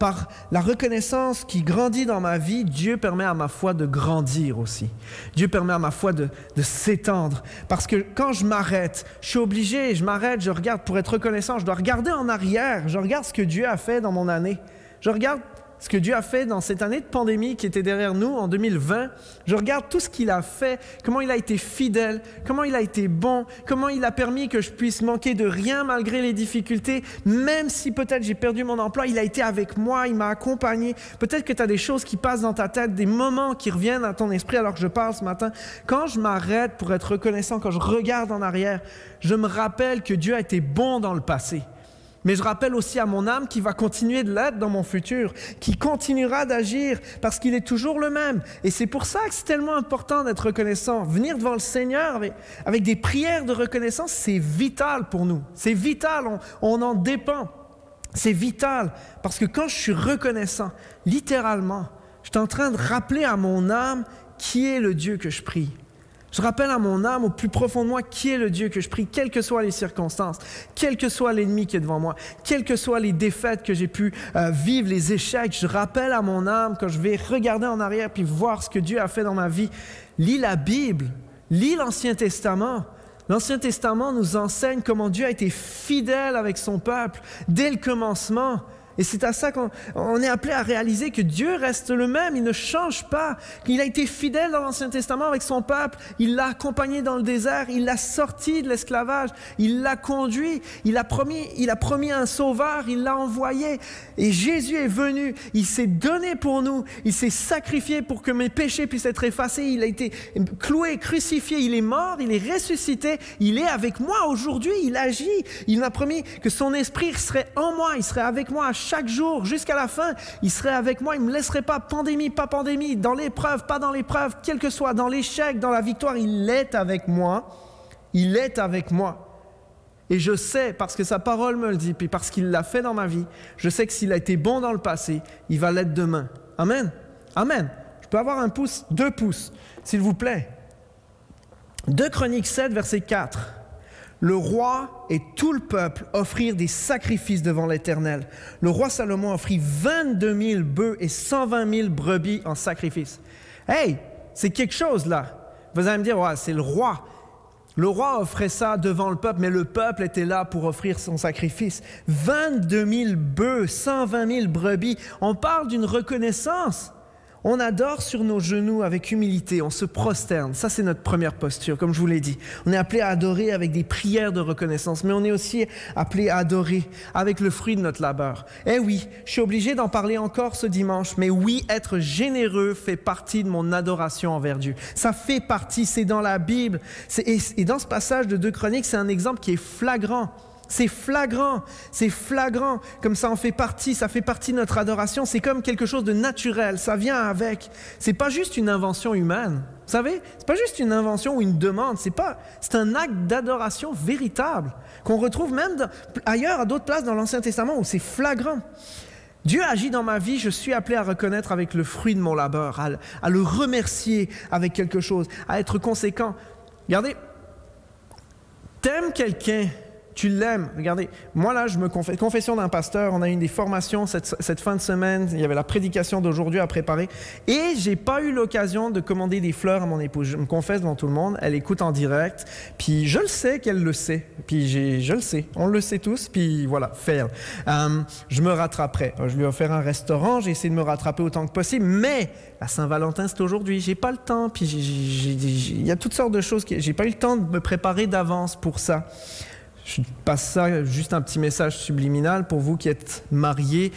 qui grandit dans ma vie, Dieu permet à ma foi de grandir aussi. Dieu permet à ma foi de s'étendre. Parce que quand je m'arrête, je suis obligé, je m'arrête, je regarde pour être reconnaissant. Je dois regarder en arrière. Je regarde ce que Dieu a fait dans mon année. Je regarde ce que Dieu a fait dans cette année de pandémie qui était derrière nous en 2020. Je regarde tout ce qu'il a fait, comment il a été fidèle, comment il a été bon, comment il a permis que je puisse manquer de rien malgré les difficultés. Même si peut-être j'ai perdu mon emploi, il a été avec moi, il m'a accompagné. Peut-être que tu as des choses qui passent dans ta tête, des moments qui reviennent à ton esprit alors que je parle ce matin. Quand je m'arrête pour être reconnaissant, quand je regarde en arrière, je me rappelle que Dieu a été bon dans le passé. Mais je rappelle aussi à mon âme qu'il va continuer de l'être dans mon futur, qu'il continuera d'agir parce qu'il est toujours le même. Et c'est pour ça que c'est tellement important d'être reconnaissant. Venir devant le Seigneur avec des prières de reconnaissance, c'est vital pour nous. C'est vital, on en dépend. C'est vital parce que quand je suis reconnaissant, littéralement, je suis en train de rappeler à mon âme qui est le Dieu que je prie. Je rappelle à mon âme, au plus profond de moi, qui est le Dieu que je prie, quelles que soient les circonstances, quel que soit l'ennemi qui est devant moi, quelles que soient les défaites que j'ai pu vivre, les échecs. Je rappelle à mon âme, quand je vais regarder en arrière puis voir ce que Dieu a fait dans ma vie, lis la Bible, lis l'Ancien Testament. L'Ancien Testament nous enseigne comment Dieu a été fidèle avec son peuple dès le commencement. Et c'est à ça qu'on est appelé à réaliser que Dieu reste le même, il ne change pas, qu'il a été fidèle dans l'Ancien Testament avec son peuple, il l'a accompagné dans le désert, il l'a sorti de l'esclavage, il l'a conduit, il a promis un sauveur, il l'a envoyé. Et Jésus est venu, il s'est donné pour nous, il s'est sacrifié pour que mes péchés puissent être effacés, il a été cloué, crucifié, il est mort, il est ressuscité, il est avec moi aujourd'hui, il agit, il m'a promis que son esprit serait en moi, il serait avec moi à chaque jour, jusqu'à la fin, il serait avec moi, il ne me laisserait pas, pandémie, pas pandémie, dans l'épreuve, pas dans l'épreuve, quel que soit, dans l'échec, dans la victoire, il est avec moi, il est avec moi. Et je sais, parce que sa parole me le dit, puis parce qu'il l'a fait dans ma vie, je sais que s'il a été bon dans le passé, il va l'être demain. Amen. Amen. Je peux avoir 1 pouce, 2 pouces, s'il vous plaît. 2 Chroniques 7, verset 4. Le roi et tout le peuple offrirent des sacrifices devant l'Éternel. Le roi Salomon offrit 22 000 bœufs et 120 000 brebis en sacrifice. Hey, c'est quelque chose là. Vous allez me dire, ouais, c'est le roi. Le roi offrait ça devant le peuple, mais le peuple était là pour offrir son sacrifice. 22 000 bœufs, 120 000 brebis. On parle d'une reconnaissance. On adore sur nos genoux avec humilité, on se prosterne. Ça, c'est notre première posture, comme je vous l'ai dit. On est appelé à adorer avec des prières de reconnaissance, mais on est aussi appelé à adorer avec le fruit de notre labeur. Eh oui, je suis obligé d'en parler encore ce dimanche, mais oui, être généreux fait partie de mon adoration envers Dieu. Ça fait partie, c'est dans la Bible. Et dans ce passage de 2 Chroniques, c'est un exemple qui est flagrant. C'est flagrant, comme ça en fait partie, ça fait partie de notre adoration, c'est comme quelque chose de naturel, ça vient avec. C'est pas juste une invention humaine, vous savez, c'est pas juste une invention ou une demande, c'est un acte d'adoration véritable qu'on retrouve même ailleurs, à d'autres places dans l'Ancien Testament où c'est flagrant. Dieu agit dans ma vie, je suis appelé à reconnaître avec le fruit de mon labeur, à le remercier avec quelque chose, à être conséquent. Regardez, t'aimes quelqu'un, tu l'aimes. Regardez, moi là, je me confesse. Confession d'un pasteur, on a eu des formations cette fin de semaine, il y avait la prédication d'aujourd'hui à préparer, et j'ai pas eu l'occasion de commander des fleurs à mon épouse. Je me confesse devant tout le monde, elle écoute en direct, puis je le sais qu'elle le sait, puis je le sais, on le sait tous, puis voilà, fail. Je me rattraperai. Je lui ai offert un restaurant, j'ai essayé de me rattraper autant que possible, mais la Saint-Valentin, c'est aujourd'hui, j'ai pas le temps, puis il y a toutes sortes de choses, j'ai pas eu le temps de me préparer d'avance pour ça. Je passe ça, juste un petit message subliminal pour vous qui êtes mariés.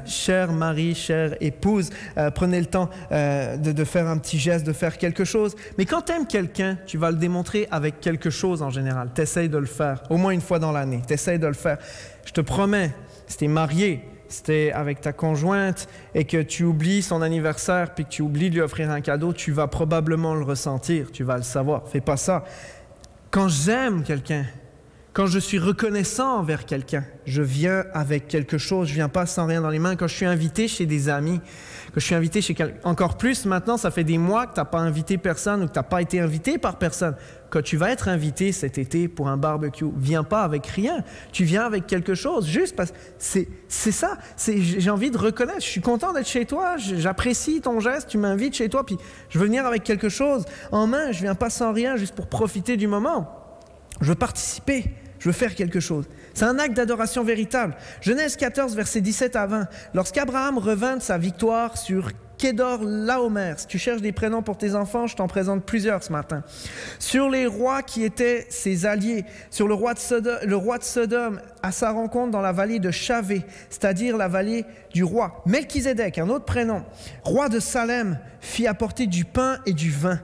Chère mari, chère épouse, prenez le temps de faire un petit geste, de faire quelque chose. Mais quand tu aimes quelqu'un, tu vas le démontrer avec quelque chose en général. Tu essaies de le faire, au moins une fois dans l'année. Tu essaies de le faire. Je te promets, si tu es marié, si tu es avec ta conjointe et que tu oublies son anniversaire puis que tu oublies de lui offrir un cadeau, tu vas probablement le ressentir, tu vas le savoir. Fais pas ça. Quand j'aime quelqu'un, quand je suis reconnaissant envers quelqu'un, je viens avec quelque chose, je ne viens pas sans rien dans les mains. Quand je suis invité chez des amis, quand je suis invité chez quelqu'un, encore plus maintenant, ça fait des mois que tu n'as pas invité personne ou que tu n'as pas été invité par personne. Quand tu vas être invité cet été pour un barbecue, viens pas avec rien, tu viens avec quelque chose, juste parce que c'est ça. J'ai envie de reconnaître, je suis content d'être chez toi, j'apprécie ton geste, tu m'invites chez toi, puis je veux venir avec quelque chose en main, je ne viens pas sans rien juste pour profiter du moment. Je veux participer, je veux faire quelque chose. C'est un acte d'adoration véritable. Genèse 14, versets 17 à 20. Lorsqu'Abraham revint de sa victoire sur Kedor Laomer, si tu cherches des prénoms pour tes enfants, je t'en présente plusieurs ce matin. Sur les rois qui étaient ses alliés, sur le roi de Sodome, à sa rencontre dans la vallée de Chavé, c'est-à-dire la vallée du roi. Melchizedek, un autre prénom, roi de Salem, fit apporter du pain et du vin.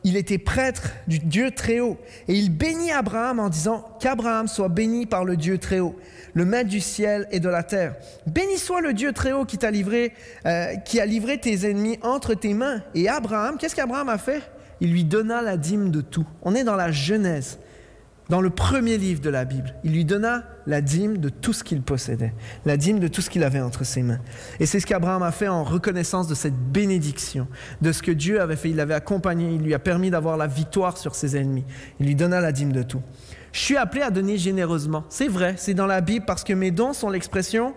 Il était prêtre du Dieu Très-Haut et il bénit Abraham en disant qu'Abraham soit béni par le Dieu Très-Haut, le maître du ciel et de la terre. Béni soit le Dieu Très-Haut qui a livré tes ennemis entre tes mains. Et Abraham, qu'est-ce qu'Abraham a fait? Il lui donna la dîme de tout. On est dans la Genèse, dans le premier livre de la Bible. Il lui donna la dîme de tout ce qu'il possédait, la dîme de tout ce qu'il avait entre ses mains. Et c'est ce qu'Abraham a fait en reconnaissance de cette bénédiction, de ce que Dieu avait fait. Il l'avait accompagné, il lui a permis d'avoir la victoire sur ses ennemis. Il lui donna la dîme de tout. Je suis appelé à donner généreusement. C'est vrai, c'est dans la Bible parce que mes dons sont l'expression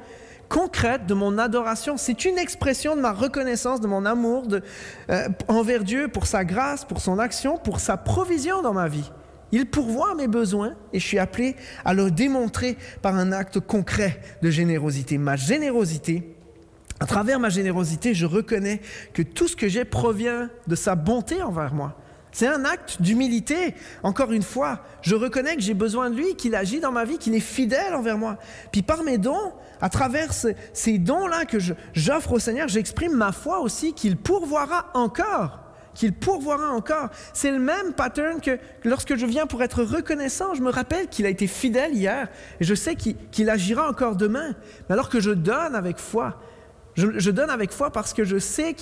concrète de mon adoration. C'est une expression de ma reconnaissance, de mon amour envers Dieu pour sa grâce, pour son action, pour sa provision dans ma vie. Il pourvoit mes besoins et je suis appelé à le démontrer par un acte concret de générosité. Ma générosité, à travers ma générosité, je reconnais que tout ce que j'ai provient de sa bonté envers moi. C'est un acte d'humilité. Encore une fois, je reconnais que j'ai besoin de lui, qu'il agit dans ma vie, qu'il est fidèle envers moi. Puis par mes dons, à travers ces dons-là que j'offre au Seigneur, j'exprime ma foi aussi qu'il pourvoira encore. Qu'il pourvoira encore. C'est le même pattern que lorsque je viens pour être reconnaissant, je me rappelle qu'il a été fidèle hier et je sais qu'il agira encore demain. Mais alors que je donne avec foi, je donne avec foi parce que je sais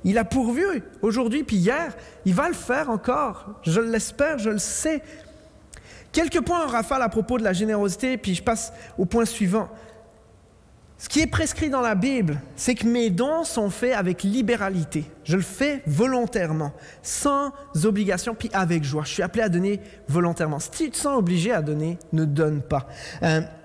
il a pourvu aujourd'hui puis hier, il va le faire encore. Je l'espère, je le sais. Quelques points en rafale à propos de la générosité, puis je passe au point suivant. Ce qui est prescrit dans la Bible, c'est que mes dons sont faits avec libéralité. Je le fais volontairement, sans obligation, puis avec joie. Je suis appelé à donner volontairement. Si tu te sens obligé à donner, ne donne pas.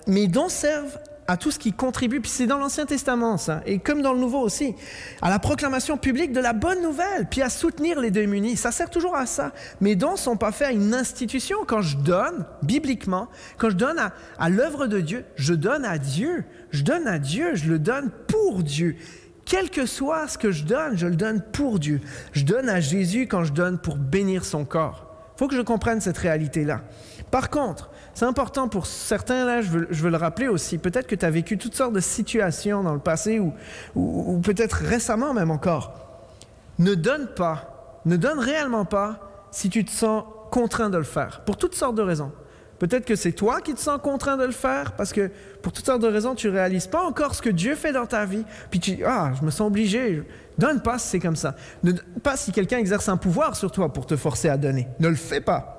Mes dons servent à tout ce qui contribue, puis c'est dans l'Ancien Testament, ça, et comme dans le Nouveau aussi, à la proclamation publique de la bonne nouvelle, puis à soutenir les démunis. Ça sert toujours à ça. Mes dons ne sont pas faits à une institution. Quand je donne, bibliquement, quand je donne à l'œuvre de Dieu, je donne à Dieu. Je donne à Dieu, je le donne pour Dieu. Quel que soit ce que je le donne pour Dieu. Je donne à Jésus quand je donne pour bénir son corps. Il faut que je comprenne cette réalité-là. Par contre, c'est important pour certains, là, je veux le rappeler aussi, peut-être que tu as vécu toutes sortes de situations dans le passé ou peut-être récemment même encore. Ne donne réellement pas si tu te sens contraint de le faire, pour toutes sortes de raisons. Peut-être que c'est toi qui te sens contraint de le faire parce que pour toutes sortes de raisons, tu ne réalises pas encore ce que Dieu fait dans ta vie. Puis tu dis, je me sens obligé. Donne pas si c'est comme ça. Ne donne pas si quelqu'un exerce un pouvoir sur toi pour te forcer à donner. Ne le fais pas.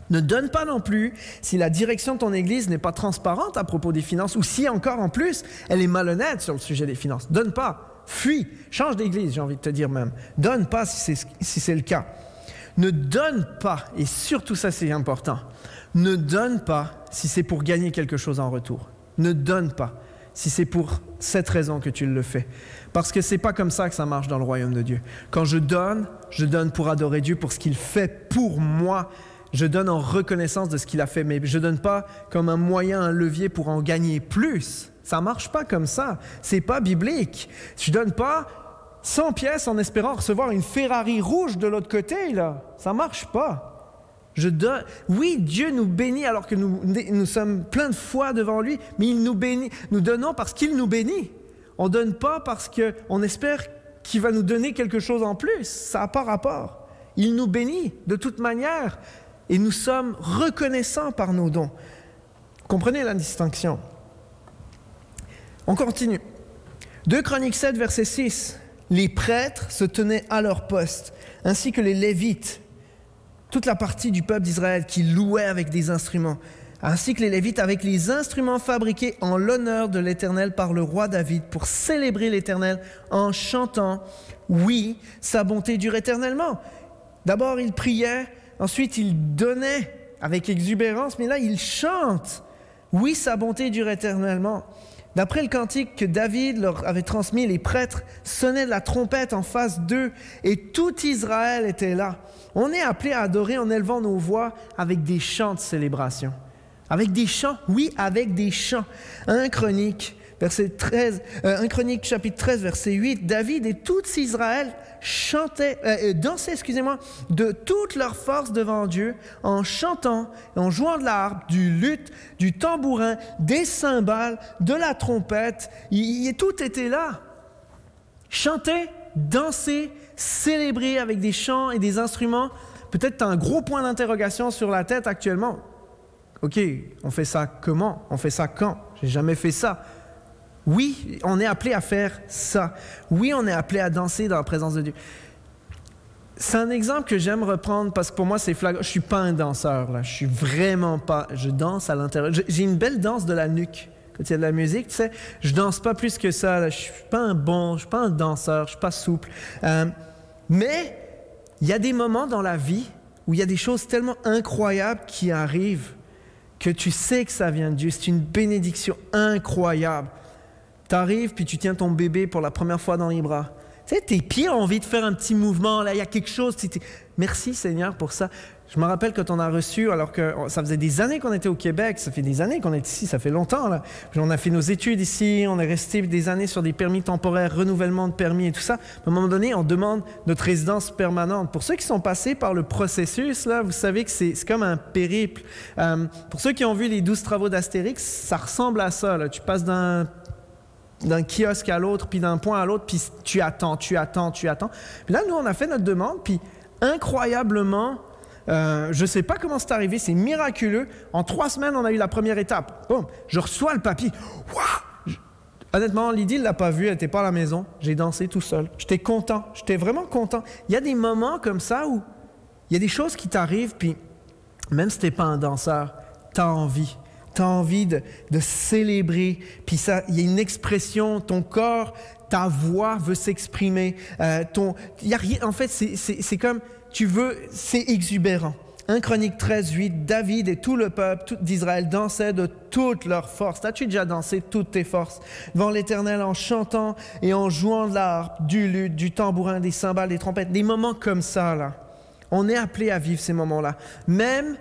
Ne donne pas non plus si la direction de ton Église n'est pas transparente à propos des finances ou si encore en plus, elle est malhonnête sur le sujet des finances. Donne pas. Fuis. Change d'Église, j'ai envie de te dire même. Donne pas si c'est le cas. Ne donne pas, et surtout ça c'est important, ne donne pas si c'est pour gagner quelque chose en retour. Ne donne pas si c'est pour cette raison que tu le fais. Parce que c'est pas comme ça que ça marche dans le royaume de Dieu. Quand je donne pour adorer Dieu, pour ce qu'il fait pour moi. Je donne en reconnaissance de ce qu'il a fait, mais je ne donne pas comme un moyen, un levier pour en gagner plus. Ça ne marche pas comme ça. Ce n'est pas biblique. Je ne donne pas 100 pièces en espérant recevoir une Ferrari rouge de l'autre côté. Là. Ça ne marche pas. Oui, Dieu nous bénit alors que nous sommes plein de foi devant lui, mais il nous bénit. Nous donnons parce qu'il nous bénit. On ne donne pas parce qu'on espère qu'il va nous donner quelque chose en plus. Ça n'a pas rapport. Il nous bénit de toute manière. Et nous sommes reconnaissants par nos dons. Comprenez la distinction. On continue. 2 Chroniques 7, verset 6. Les prêtres se tenaient à leur poste, ainsi que les Lévites, toute la partie du peuple d'Israël qui louait avec des instruments, ainsi que les Lévites avec les instruments fabriqués en l'honneur de l'Éternel par le roi David pour célébrer l'Éternel en chantant « Oui, sa bonté dure éternellement ». D'abord, ils priaient. Ensuite, il donnait avec exubérance, mais là, il chante. Oui, sa bonté dure éternellement. D'après le cantique que David leur avait transmis, les prêtres sonnaient de la trompette en face d'eux et tout Israël était là. On est appelé à adorer en élevant nos voix avec des chants de célébration. Avec des chants, oui, avec des chants. 1 Chronique, chapitre 13, verset 8, David et tout Israël dansaient de toute leur force devant Dieu en chantant, en jouant de la harpe, du luth, du tambourin, des cymbales, de la trompette. Tout était là. Chanter, danser, célébrer avec des chants et des instruments. Peut-être tu as un gros point d'interrogation sur la tête actuellement. OK, on fait ça comment? On fait ça quand? J'ai jamais fait ça. Oui, on est appelé à faire ça. Oui, on est appelé à danser dans la présence de Dieu. c'est un exemple que j'aime reprendre parce que pour moi, c'est flagrant. Je ne suis pas un danseur, là. Je suis vraiment pas. Je danse à l'intérieur. J'ai une belle danse de la nuque. Quand il y a de la musique, tu sais, je danse pas plus que ça. Là. Je suis pas un danseur, je suis pas souple. Mais il y a des moments dans la vie où il y a des choses tellement incroyables qui arrivent que tu sais que ça vient de Dieu. C'est une bénédiction incroyable. Tu arrives puis tu tiens ton bébé pour la première fois dans les bras. Tu sais, tes pieds ont envie de faire un petit mouvement, là, il y a quelque chose. Merci Seigneur pour ça. Je me rappelle quand on a reçu, alors que ça faisait des années qu'on était au Québec, ça fait des années qu'on est ici, ça fait longtemps, là. Puis on a fait nos études ici, on est resté des années sur des permis temporaires, renouvellement de permis et tout ça. À un moment donné, on demande notre résidence permanente. Pour ceux qui sont passés par le processus, là, vous savez que c'est comme un périple. Pour ceux qui ont vu les 12 travaux d'Astérix, ça ressemble à ça, là. Tu passes d'un kiosque à l'autre, puis d'un point à l'autre, puis tu attends. Puis là, nous, on a fait notre demande, puis incroyablement, je ne sais pas comment c'est arrivé, c'est miraculeux. En 3 semaines, on a eu la première étape. Boum, je reçois le papier. Wow! Honnêtement, Lydie ne l'a pas vu, elle n'était pas à la maison. J'ai dansé tout seul. J'étais content, j'étais vraiment content. Il y a des moments comme ça où il y a des choses qui t'arrivent, puis même si tu n'es pas un danseur, tu as envie. Tu as envie de célébrer, puis il y a une expression, ton corps, ta voix veut s'exprimer. Y a rien, en fait, c'est comme, c'est exubérant. 1 Chronique 13, 8, David et tout le peuple d'Israël dansaient de toute leur force. As-tu déjà dansé toutes tes forces devant l'Éternel en chantant et en jouant de la harpe, du luth, du tambourin, des cymbales, des trompettes, des moments comme ça, là. On est appelé à vivre ces moments-là. Même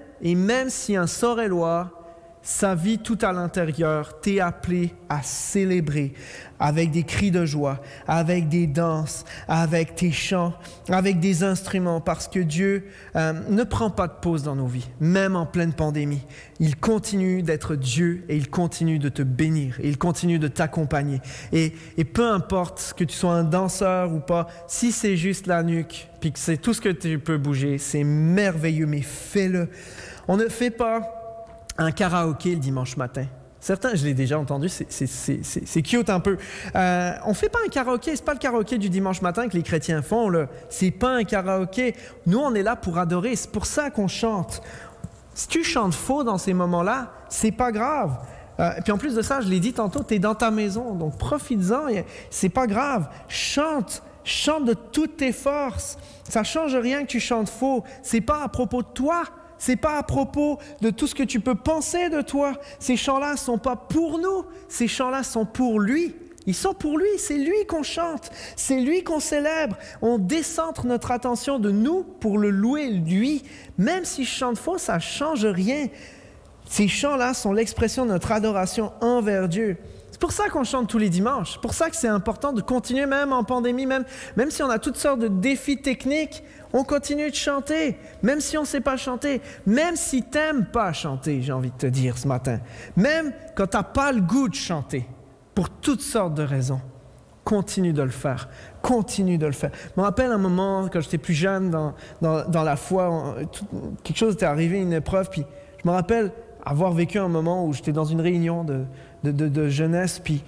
si un sort est loi, sa vie tout à l'intérieur, t'es appelé à célébrer avec des cris de joie, avec des danses, avec tes chants, avec des instruments, parce que Dieu ne prend pas de pause dans nos vies, même en pleine pandémie. Il continue d'être Dieu et il continue de te bénir et il continue de t'accompagner. Et peu importe que tu sois un danseur ou pas, si c'est juste la nuque, puis que c'est tout ce que tu peux bouger, c'est merveilleux, mais fais-le. On ne fait pas un karaoké le dimanche matin. Certains, je l'ai déjà entendu, c'est cute un peu. On ne fait pas un karaoké, c'est pas le karaoké du dimanche matin que les chrétiens font, là. C'est pas un karaoké. Nous, on est là pour adorer, c'est pour ça qu'on chante. Si tu chantes faux dans ces moments-là, c'est pas grave. Et puis en plus de ça, je l'ai dit tantôt, tu es dans ta maison, donc profites-en, c'est pas grave. Chante de toutes tes forces. Ça change rien que tu chantes faux. C'est pas à propos de toi. C'est pas à propos de tout ce que tu peux penser de toi. Ces chants-là ne sont pas pour nous. Ces chants-là sont pour lui. Ils sont pour lui. C'est lui qu'on chante. C'est lui qu'on célèbre. On décentre notre attention de nous pour le louer, lui. Même si je chante faux, ça ne change rien. Ces chants-là sont l'expression de notre adoration envers Dieu. C'est pour ça qu'on chante tous les dimanches. C'est pour ça que c'est important de continuer, même en pandémie, même si on a toutes sortes de défis techniques, on continue de chanter, même si on ne sait pas chanter, même si tu n'aimes pas chanter, j'ai envie de te dire ce matin, même quand tu n'as pas le goût de chanter, pour toutes sortes de raisons, continue de le faire, continue de le faire. Je me rappelle un moment, quand j'étais plus jeune dans la foi, quelque chose était arrivé, une épreuve, puis je me rappelle avoir vécu un moment où j'étais dans une réunion de jeunesse, puis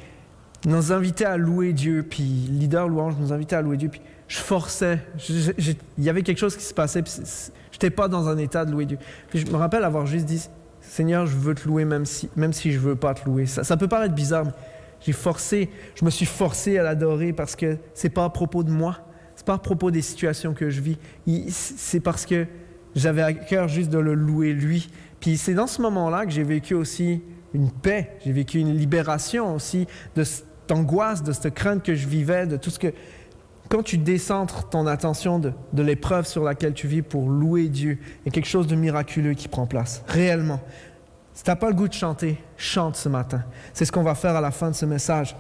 ils nous invitaient à louer Dieu, puis leader louange nous invitait à louer Dieu, puis je forçais. Il y avait quelque chose qui se passait, puis je n'étais pas dans un état de louer Dieu. Puis je me rappelle avoir juste dit, Seigneur, je veux te louer même si je ne veux pas te louer. Ça peut paraître bizarre, mais je me suis forcé à l'adorer parce que ce n'est pas à propos de moi, ce n'est pas à propos des situations que je vis, c'est parce que j'avais à cœur juste de le louer lui. Puis c'est dans ce moment-là que j'ai vécu aussi une paix, j'ai vécu une libération aussi de cette angoisse, de cette crainte que je vivais, de tout ce que... Quand tu décentres ton attention de l'épreuve sur laquelle tu vis pour louer Dieu, il y a quelque chose de miraculeux qui prend place, réellement. Si tu n'as pas le goût de chanter, chante ce matin. C'est ce qu'on va faire à la fin de ce message.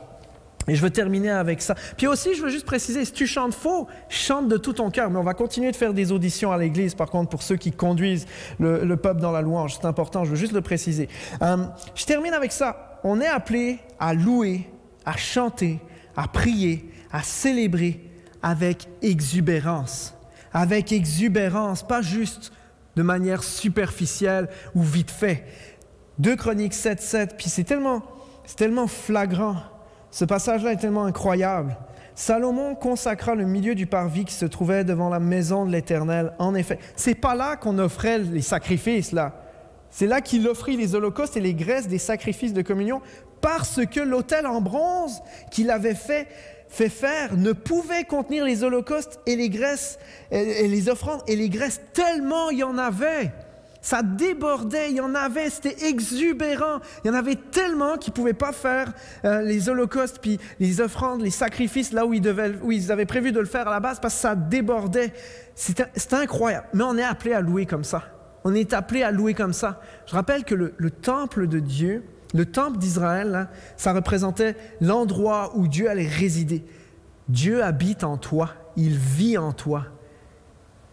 Et je veux terminer avec ça. Puis aussi, je veux juste préciser, si tu chantes faux, chante de tout ton cœur. Mais on va continuer de faire des auditions à l'église, par contre, pour ceux qui conduisent le peuple dans la louange. C'est important, je veux juste le préciser. Je termine avec ça. On est appelé à louer, à chanter, à prier, à célébrer avec exubérance. Avec exubérance, pas juste de manière superficielle ou vite fait. 2 Chroniques 7, puis c'est tellement flagrant. Ce passage-là est tellement incroyable. Salomon consacra le milieu du parvis qui se trouvait devant la maison de l'Éternel. En effet, c'est pas là qu'on offrait les sacrifices, là. C'est là qu'il offrit les holocaustes et les graisses des sacrifices de communion, parce que l'autel en bronze qu'il avait fait faire ne pouvait contenir les holocaustes et les graisses, et les offrandes et les graisses, tellement il y en avait. Ça débordait, il y en avait, c'était exubérant. Il y en avait tellement qu'ils ne pouvaient pas faire les holocaustes, puis les offrandes, les sacrifices, là où ils avaient prévu de le faire à la base, parce que ça débordait. C'était incroyable. Mais on est appelé à louer comme ça. On est appelé à louer comme ça. Je rappelle que le temple de Dieu, le temple d'Israël, là, ça représentait l'endroit où Dieu allait résider. Dieu habite en toi, il vit en toi.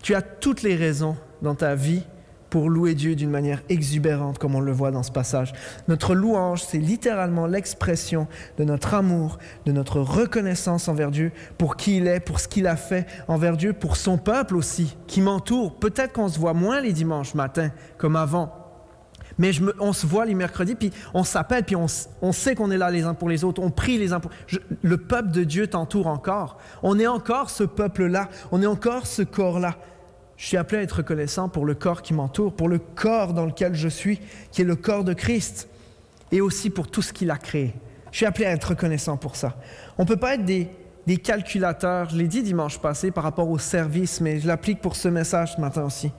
Tu as toutes les raisons dans ta vie pour louer Dieu d'une manière exubérante, comme on le voit dans ce passage. Notre louange, c'est littéralement l'expression de notre amour, de notre reconnaissance envers Dieu, pour qui il est, pour ce qu'il a fait envers Dieu, pour son peuple aussi, qui m'entoure. Peut-être qu'on se voit moins les dimanches matins, comme avant, mais on se voit les mercredis, puis on s'appelle, puis on sait qu'on est là les uns pour les autres, on prie les uns pour... Le peuple de Dieu t'entoure encore. On est encore ce peuple-là, on est encore ce corps-là. Je suis appelé à être reconnaissant pour le corps qui m'entoure, pour le corps dans lequel je suis, qui est le corps de Christ, et aussi pour tout ce qu'il a créé. Je suis appelé à être reconnaissant pour ça. On ne peut pas être des calculateurs, je l'ai dit dimanche passé par rapport au service, mais je l'applique pour ce message ce matin aussi.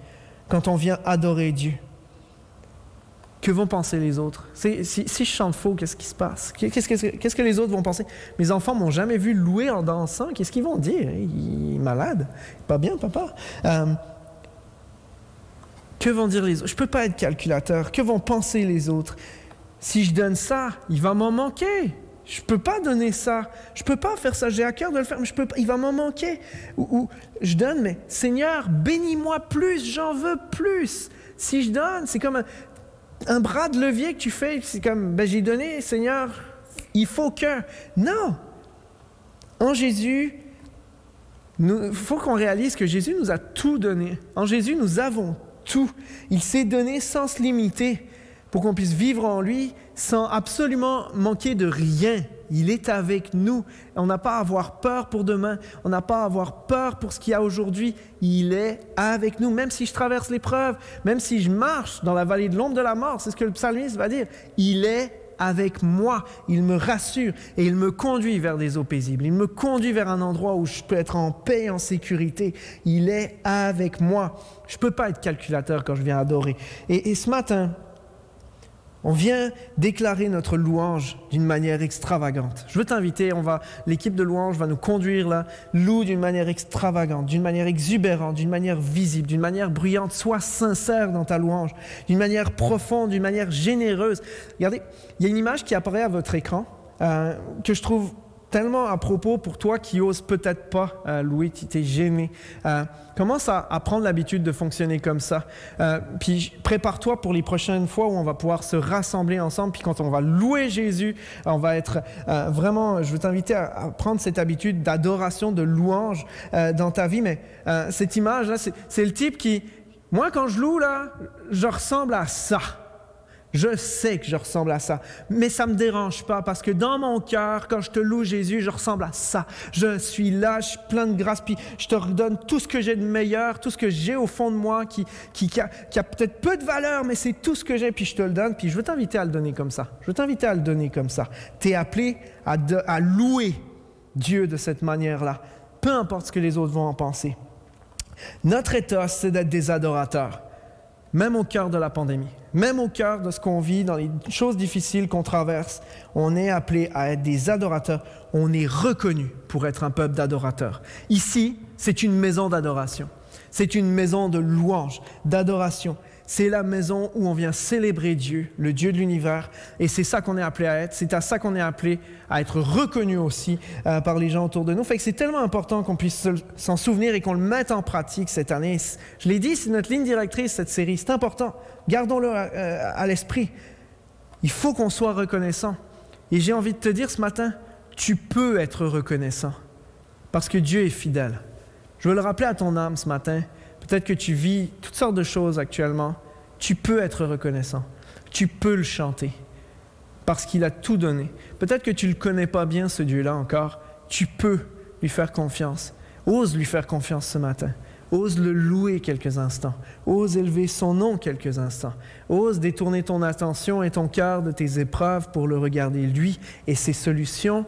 Quand on vient adorer Dieu, que vont penser les autres? Si je chante faux, qu'est-ce qui se passe? Qu'est-ce que les autres vont penser? Mes enfants ne m'ont jamais vu louer en dansant. Qu'est-ce qu'ils vont dire? Il est malade. Pas bien, papa. Que vont dire les autres? Je ne peux pas être calculateur. Que vont penser les autres? Si je donne ça, il va m'en manquer. Je ne peux pas donner ça. Je ne peux pas faire ça. J'ai à cœur de le faire, mais il va m'en manquer. Ou je donne, mais Seigneur, bénis-moi plus, j'en veux plus. Si je donne, c'est comme un bras de levier que tu fais, c'est comme, j'ai donné, Seigneur, il faut que... Non! En Jésus, il faut qu'on réalise que Jésus nous a tout donné. En Jésus, nous avons tout. Il s'est donné sans se limiter pour qu'on puisse vivre en lui sans absolument manquer de rien. Il est avec nous. On n'a pas à avoir peur pour demain. On n'a pas à avoir peur pour ce qu'il y a aujourd'hui. Il est avec nous. Même si je traverse l'épreuve, même si je marche dans la vallée de l'ombre de la mort, c'est ce que le psalmiste va dire. Il est avec moi. Il me rassure et il me conduit vers des eaux paisibles. Il me conduit vers un endroit où je peux être en paix, en sécurité. Il est avec moi. Je ne peux pas être calculateur quand je viens adorer. Et ce matin, on vient déclarer notre louange d'une manière extravagante. Je veux t'inviter, l'équipe de louange va nous conduire là, loue d'une manière extravagante, d'une manière exubérante, d'une manière visible, d'une manière bruyante. Sois sincère dans ta louange, d'une manière profonde, d'une manière généreuse. Regardez, il y a une image qui apparaît à votre écran que je trouve tellement à propos pour toi qui n'oses peut-être pas louer, qui t'es gêné. Commence à prendre l'habitude de fonctionner comme ça. Puis prépare-toi pour les prochaines fois où on va pouvoir se rassembler ensemble. Puis quand on va louer Jésus, on va être vraiment... Je veux t'inviter à prendre cette habitude d'adoration, de louange dans ta vie. Mais cette image-là, c'est le type qui... Moi, quand je loue, là, je ressemble à ça. Je sais que je ressemble à ça, mais ça ne me dérange pas parce que dans mon cœur, quand je te loue Jésus, je ressemble à ça. Je suis là, je suis plein de grâce, puis je te redonne tout ce que j'ai de meilleur, tout ce que j'ai au fond de moi qui a peut-être peu de valeur, mais c'est tout ce que j'ai, puis je te le donne, puis je veux t'inviter à le donner comme ça. Je veux t'inviter à le donner comme ça. Tu es appelé à louer Dieu de cette manière-là, peu importe ce que les autres vont en penser. Notre état, c'est d'être des adorateurs, même au cœur de la pandémie. Même au cœur de ce qu'on vit, dans les choses difficiles qu'on traverse, on est appelé à être des adorateurs. On est reconnu pour être un peuple d'adorateurs. Ici, c'est une maison d'adoration. C'est une maison de louange, d'adoration. C'est la maison où on vient célébrer Dieu, le Dieu de l'univers. Et c'est ça qu'on est appelé à être. C'est à ça qu'on est appelé à être reconnu aussi par les gens autour de nous. Fait que c'est tellement important qu'on puisse s'en souvenir et qu'on le mette en pratique cette année. Je l'ai dit, c'est notre ligne directrice, cette série. C'est important. Gardons-le à l'esprit. Il faut qu'on soit reconnaissant. Et j'ai envie de te dire ce matin, tu peux être reconnaissant parce que Dieu est fidèle. Je veux le rappeler à ton âme ce matin. Peut-être que tu vis toutes sortes de choses actuellement. Tu peux être reconnaissant. Tu peux le chanter parce qu'il a tout donné. Peut-être que tu ne le connais pas bien, ce Dieu-là encore. Tu peux lui faire confiance. Ose lui faire confiance ce matin. Ose le louer quelques instants. Ose élever son nom quelques instants. Ose détourner ton attention et ton cœur de tes épreuves pour le regarder lui et ses solutions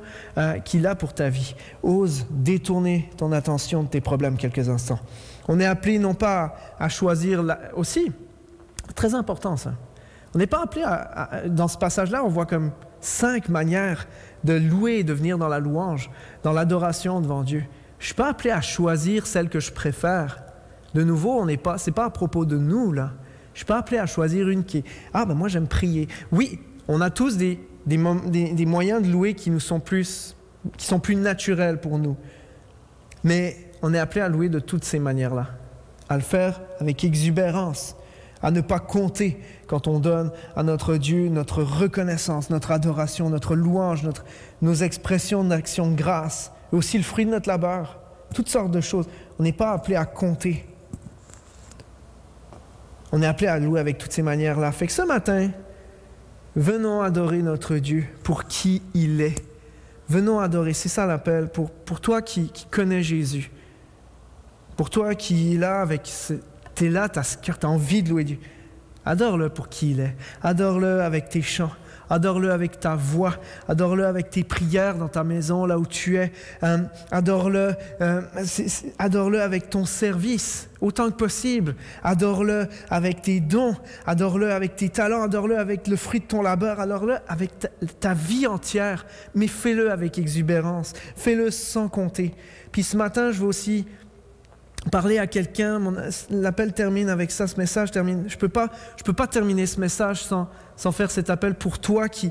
qu'il a pour ta vie. Ose détourner ton attention de tes problèmes quelques instants. On est appelé non pas à choisir aussi, très important ça. On n'est pas appelé dans ce passage-là, on voit comme 5 manières de louer et de venir dans la louange, dans l'adoration devant Dieu. Je ne suis pas appelé à choisir celle que je préfère. De nouveau, ce n'est pas à propos de nous, là. Je ne suis pas appelé à choisir une qui est « Ah, ben moi, j'aime prier. » Oui, on a tous des moyens de louer qui sont plus naturels pour nous. Mais on est appelé à louer de toutes ces manières-là. À le faire avec exubérance. À ne pas compter quand on donne à notre Dieu notre reconnaissance, notre adoration, notre louange, nos expressions d'action de grâce. Et aussi le fruit de notre labeur, toutes sortes de choses. On n'est pas appelé à compter. On est appelé à louer avec toutes ces manières-là. Fait que ce matin, venons adorer notre Dieu pour qui il est. Venons adorer, c'est ça l'appel, pour toi qui connais Jésus. Pour toi qui est là, t'es là, t'as envie de louer Dieu. Adore-le pour qui il est. Adore-le avec tes chants. Adore-le avec ta voix. Adore-le avec tes prières dans ta maison, là où tu es. Adore-le avec ton service, autant que possible. Adore-le avec tes dons. Adore-le avec tes talents. Adore-le avec le fruit de ton labeur. Adore-le avec ta vie entière. Mais fais-le avec exubérance. Fais-le sans compter. Puis ce matin, je veux aussi parler à quelqu'un. L'appel termine avec ça, ce message termine. Je peux pas terminer ce message sans faire cet appel pour toi qui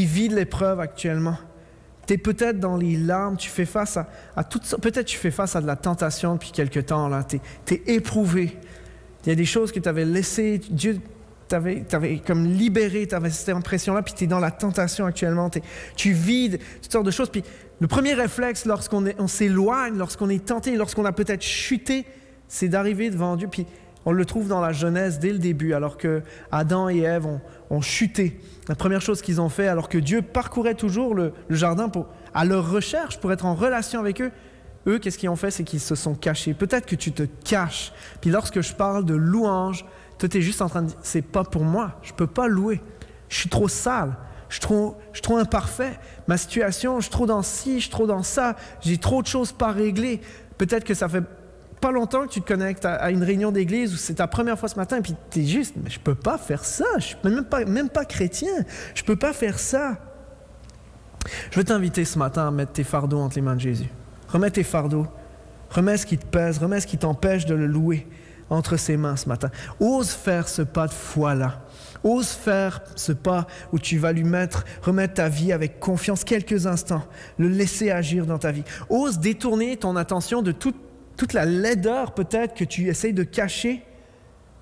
vis de l'épreuve actuellement. Tu es peut-être dans les larmes, tu fais face à tout ça. Peut-être tu fais face à de la tentation depuis quelque temps. Tu es éprouvé. Il y a des choses que tu avais laissées. Dieu t'avait comme libéré, tu avais cette impression-là, puis tu es dans la tentation actuellement. Tu vis toutes sortes de choses. Puis le premier réflexe lorsqu'on s'éloigne, lorsqu'on est tenté, lorsqu'on a peut-être chuté, c'est d'arriver devant Dieu. Puis on le trouve dans la Genèse dès le début, alors que Adam et Ève ont chuté. La première chose qu'ils ont fait, alors que Dieu parcourait toujours le jardin à leur recherche, pour être en relation avec eux, qu'est-ce qu'ils ont fait? C'est qu'ils se sont cachés. Peut-être que tu te caches. Puis lorsque je parle de louange, toi, tu es juste en train de dire, c'est pas pour moi, je peux pas louer. Je suis trop sale, je suis trop imparfait. Ma situation, je suis trop dans ci, je suis trop dans ça, j'ai trop de choses pas réglées. Peut-être que ça fait pas longtemps que tu te connectes à une réunion d'église où c'est ta première fois ce matin, et puis tu es juste, mais je peux pas faire ça, je suis même pas chrétien, je peux pas faire ça. Je veux t'inviter ce matin à mettre tes fardeaux entre les mains de Jésus. Remets tes fardeaux, remets ce qui te pèse, remets ce qui t'empêche de le louer entre ses mains ce matin. Ose faire ce pas de foi-là. Ose faire ce pas où tu vas remettre ta vie avec confiance quelques instants, le laisser agir dans ta vie. Ose détourner ton attention de toute la laideur peut-être que tu essayes de cacher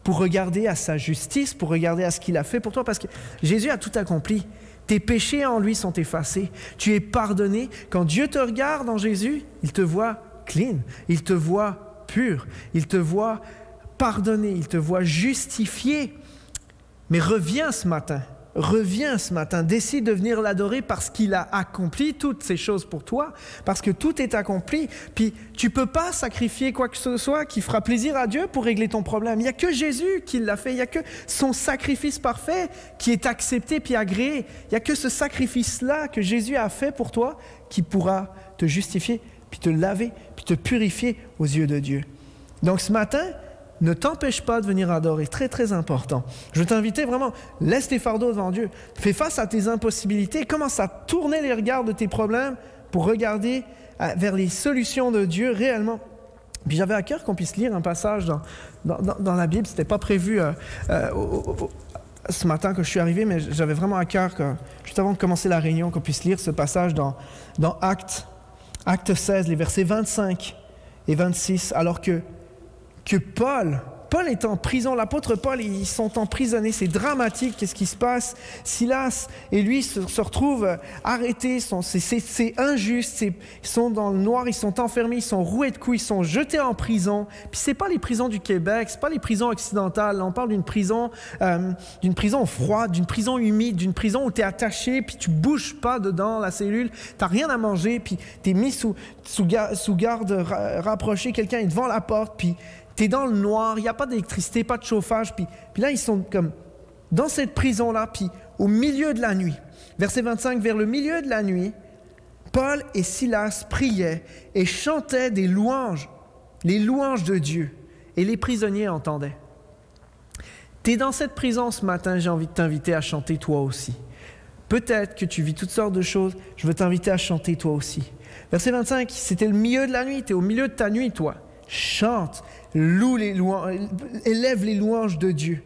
pour regarder à sa justice, pour regarder à ce qu'il a fait pour toi, parce que Jésus a tout accompli. Tes péchés en lui sont effacés. Tu es pardonné. Quand Dieu te regarde en Jésus, il te voit clean, il te voit pur, il te voit pardonné, il te voit justifié. Mais reviens ce matin, décide de venir l'adorer parce qu'il a accompli toutes ces choses pour toi, parce que tout est accompli. Puis tu ne peux pas sacrifier quoi que ce soit qui fera plaisir à Dieu pour régler ton problème. Il n'y a que Jésus qui l'a fait, il n'y a que son sacrifice parfait qui est accepté puis agréé. Il n'y a que ce sacrifice-là que Jésus a fait pour toi qui pourra te justifier, puis te laver, puis te purifier aux yeux de Dieu. Donc ce matin, ne t'empêche pas de venir adorer, très très important. Je veux t'inviter vraiment, laisse tes fardeaux devant Dieu. Fais face à tes impossibilités, commence à tourner les regards de tes problèmes pour regarder vers les solutions de Dieu réellement. Puis j'avais à cœur qu'on puisse lire un passage dans la Bible, c'était pas prévu ce matin que je suis arrivé, mais j'avais vraiment à cœur, juste avant de commencer la réunion, qu'on puisse lire ce passage dans Acte 16, les versets 25 et 26, alors que Paul Paul est en prison, l'apôtre Paul, ils sont emprisonnés, c'est dramatique, qu'est-ce qui se passe? Silas et lui se retrouvent arrêtés, c'est injuste, ils sont dans le noir, ils sont enfermés, ils sont roués de coups, ils sont jetés en prison. Puis c'est pas les prisons du Québec, c'est pas les prisons occidentales, on parle d'une prison froide, d'une prison humide, d'une prison où tu es attaché, puis tu bouges pas dedans la cellule, tu n'as rien à manger, puis tu es mis sous garde rapprochée, quelqu'un est devant la porte, puis tu es dans le noir, il n'y a pas d'électricité, pas de chauffage, puis là, ils sont comme dans cette prison-là, puis au milieu de la nuit. Verset 25, vers le milieu de la nuit, Paul et Silas priaient et chantaient des louanges, les louanges de Dieu, et les prisonniers entendaient. Tu es dans cette prison ce matin, j'ai envie de t'inviter à chanter toi aussi. Peut-être que tu vis toutes sortes de choses, je veux t'inviter à chanter toi aussi. Verset 25, c'était le milieu de la nuit, tu es au milieu de ta nuit, toi. Chante, loue les louanges, élève les louanges de Dieu.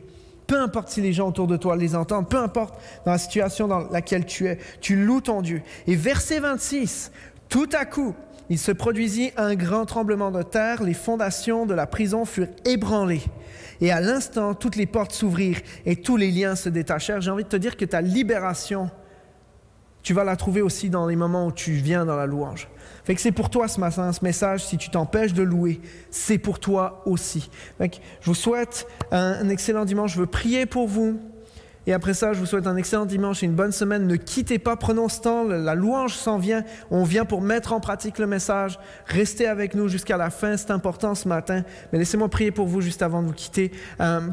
Peu importe si les gens autour de toi les entendent, peu importe dans la situation dans laquelle tu es, tu loues ton Dieu. Et verset 26, tout à coup, il se produisit un grand tremblement de terre, les fondations de la prison furent ébranlées. Et à l'instant, toutes les portes s'ouvrirent et tous les liens se détachèrent. J'ai envie de te dire que ta libération, tu vas la trouver aussi dans les moments où tu viens dans la louange. Fait que c'est pour toi ce matin, ce message, si tu t'empêches de louer, c'est pour toi aussi. Fait que je vous souhaite un excellent dimanche, je veux prier pour vous. Et après ça, je vous souhaite un excellent dimanche et une bonne semaine. Ne quittez pas, prenons ce temps, la louange s'en vient. On vient pour mettre en pratique le message. Restez avec nous jusqu'à la fin, c'est important ce matin. Mais laissez-moi prier pour vous juste avant de vous quitter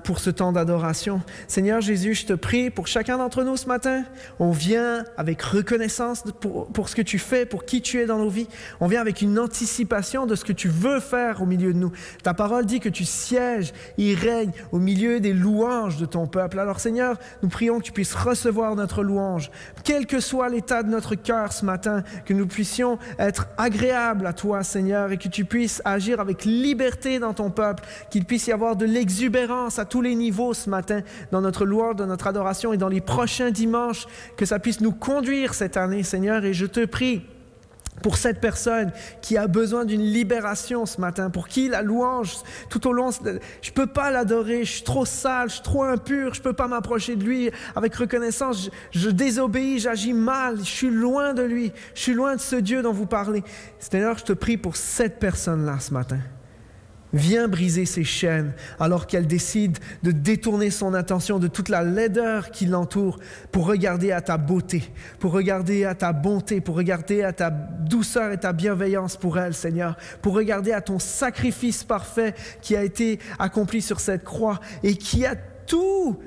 pour ce temps d'adoration. Seigneur Jésus, je te prie pour chacun d'entre nous ce matin. On vient avec reconnaissance pour ce que tu fais, pour qui tu es dans nos vies. On vient avec une anticipation de ce que tu veux faire au milieu de nous. Ta parole dit que tu sièges, il règne au milieu des louanges de ton peuple. Alors Seigneur, nous prions que tu puisses recevoir notre louange, quel que soit l'état de notre cœur ce matin, que nous puissions être agréables à toi, Seigneur, et que tu puisses agir avec liberté dans ton peuple, qu'il puisse y avoir de l'exubérance à tous les niveaux ce matin, dans notre louange, dans notre adoration et dans les prochains dimanches, que ça puisse nous conduire cette année, Seigneur, et je te prie pour cette personne qui a besoin d'une libération ce matin, pour qui la louange, tout au long, je ne peux pas l'adorer, je suis trop sale, je suis trop impur, je ne peux pas m'approcher de lui avec reconnaissance, je désobéis, j'agis mal, je suis loin de lui, je suis loin de ce Dieu dont vous parlez. Seigneur, je te prie pour cette personne-là ce matin. Viens briser ses chaînes alors qu'elle décide de détourner son attention de toute la laideur qui l'entoure pour regarder à ta beauté, pour regarder à ta bonté, pour regarder à ta douceur et ta bienveillance pour elle, Seigneur, pour regarder à ton sacrifice parfait qui a été accompli sur cette croix et qui est tout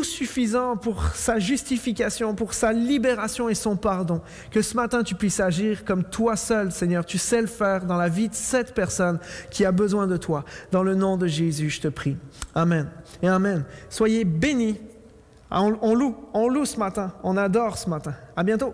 suffisant pour sa justification, pour sa libération et son pardon. Que ce matin, tu puisses agir comme toi seul, Seigneur. Tu sais le faire dans la vie de cette personne qui a besoin de toi. Dans le nom de Jésus, je te prie. Amen. Et amen. Soyez bénis. On loue ce matin. On adore ce matin. À bientôt.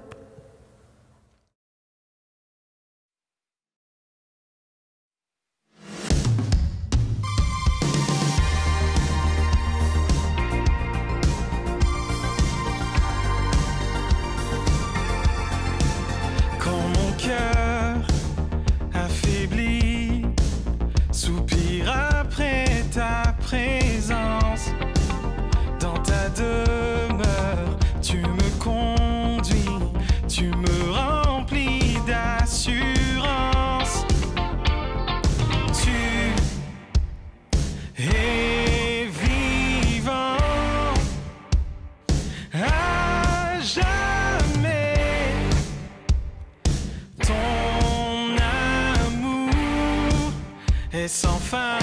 Présence dans ta demeure, tu me conduis, tu me remplis d'assurance. Tu es vivant à jamais. Ton amour est sans fin.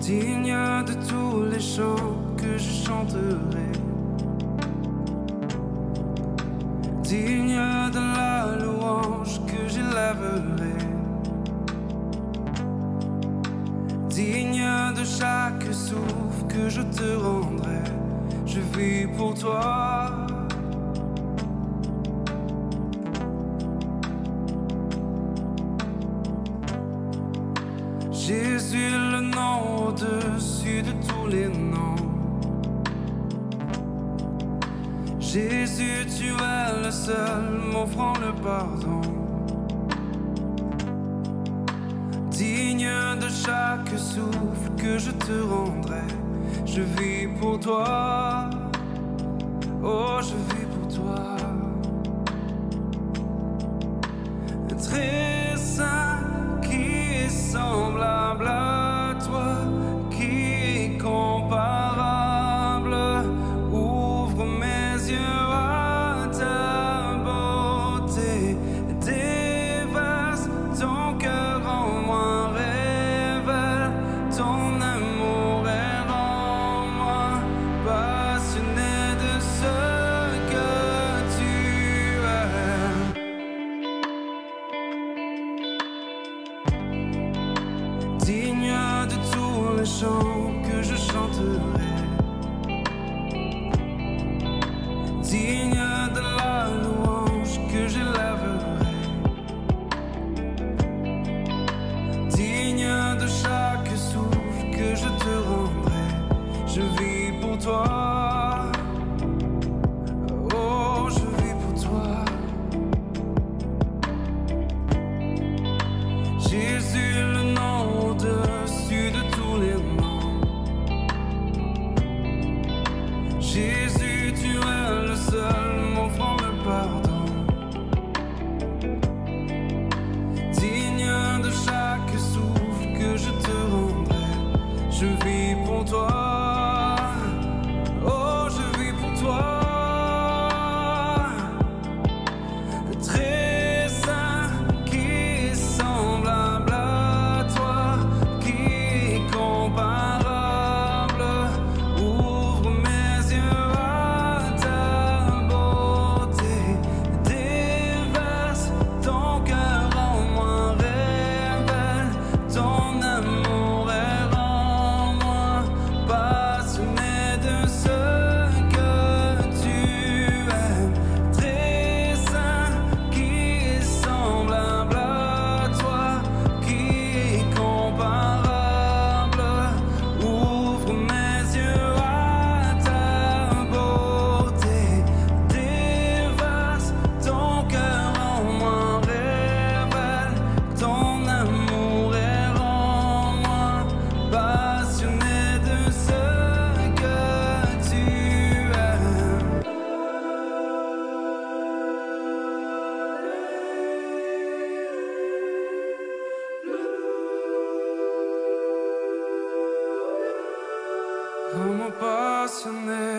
digne de tous les chants que je chanterai, digne de la louange que j'élèverai, digne de chaque souffle que je te rendrai. Je vis pour toi. Jésus, le nom au-dessus de tous les noms. Jésus, tu es le seul m'offrant le pardon. Digne de chaque souffle que je te rendrai. Je vis pour toi. Oh, je vis pour toi. Très saint, qui est semblable à toi, qui est comparable. Ouvre mes yeux à ta beauté, déverse ton cœur en moi, révèle ton amour et rends-moi passionné de ce que tu es. Digne de tous les chants que je chanterai, digne de la louange que j'élèverai, digne de chaque souffle que je te rendrai. Je vis pour toi. Oh, je vis pour toi. Jésus, le nom au-dessus de tous les noms. Jésus, tu es le seul m'offrant le pardon. Digne de chaque souffle que je te rendrai. Je vis pour toi. Oh, je vis pour toi. Très saint, qui est semblable à toi, qui est comparable. Ouvre mes yeux à ta beauté, déverse ton cœur en moi, révèle ton amour et rends-moi passionné de ce que tu es. Très saint, qui est semblable à toi, qui est comparable. Ouvre mes yeux à ta beauté, déverse ton cœur en moi, révèle ton amour et rends-moi passionné de ce que tu es. Rends-moi passionné.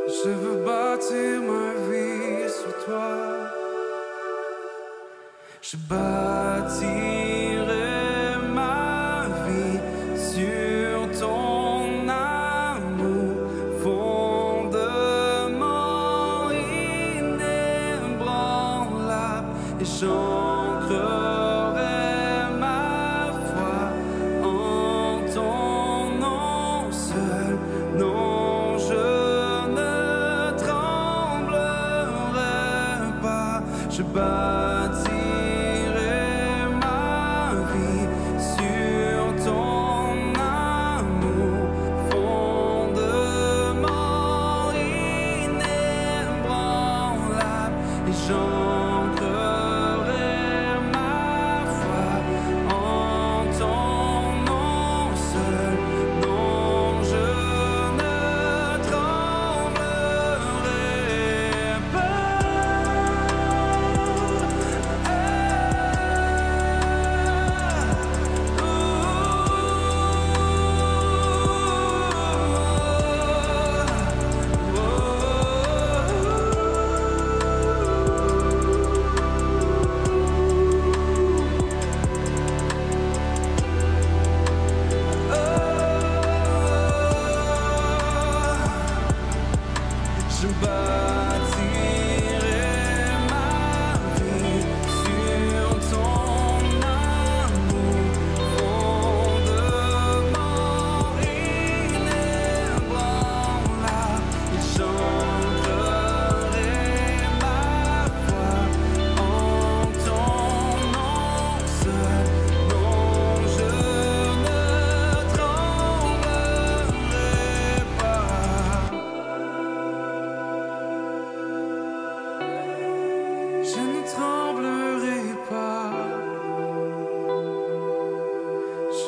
Je veux bâtir ma vie sur toi. Je bâtirai ma vie sur ton amour, fondement inébranlable, et j'ancrerai ma foi en ton nom seul. Non, je ne tremblerai pas. Je bâtirai ma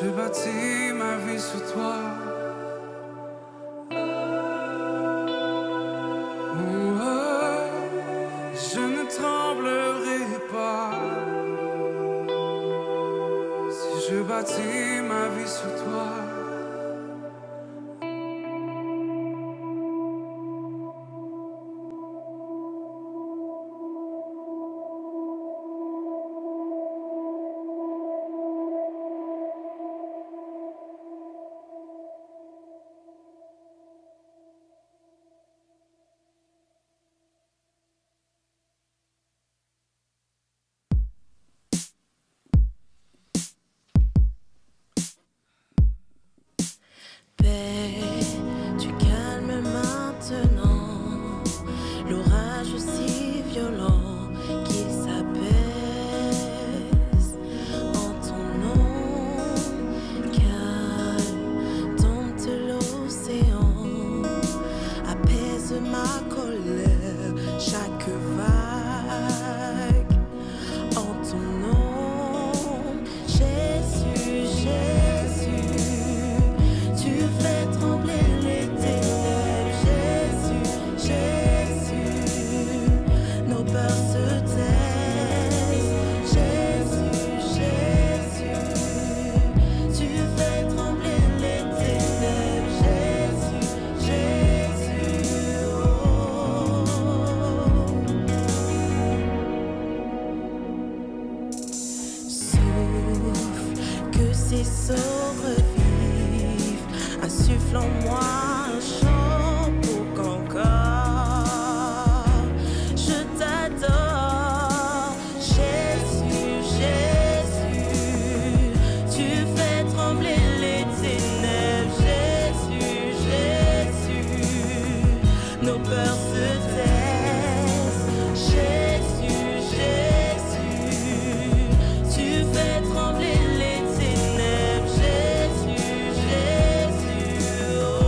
Je bâtis ma vie sur toi. Je ne tremblerai pas si je bâtis ma vie sur toi. Tu calmes maintenant l'orage si violent qu'il s'apaise en ton nom. Calme, dompte l'océan, apaise ma colère, chaque vague en ton nom. Jésus, Jésus, tu fais trembler les ténèbres. Jésus, Jésus, nos peurs se taisent. Jésus, Jésus, tu fais trembler les ténèbres. Jésus, Jésus, oh. Souffle, que ces sauts revivent. Insuffle en moi un chant pour qu'encore je t'adore. Jésus, Jésus, tu fais trembler les ténèbres. Jésus, Jésus, nos peurs se taisent. Jésus, Jésus, tu fais trembler les ténèbres. Jésus, Jésus, oh.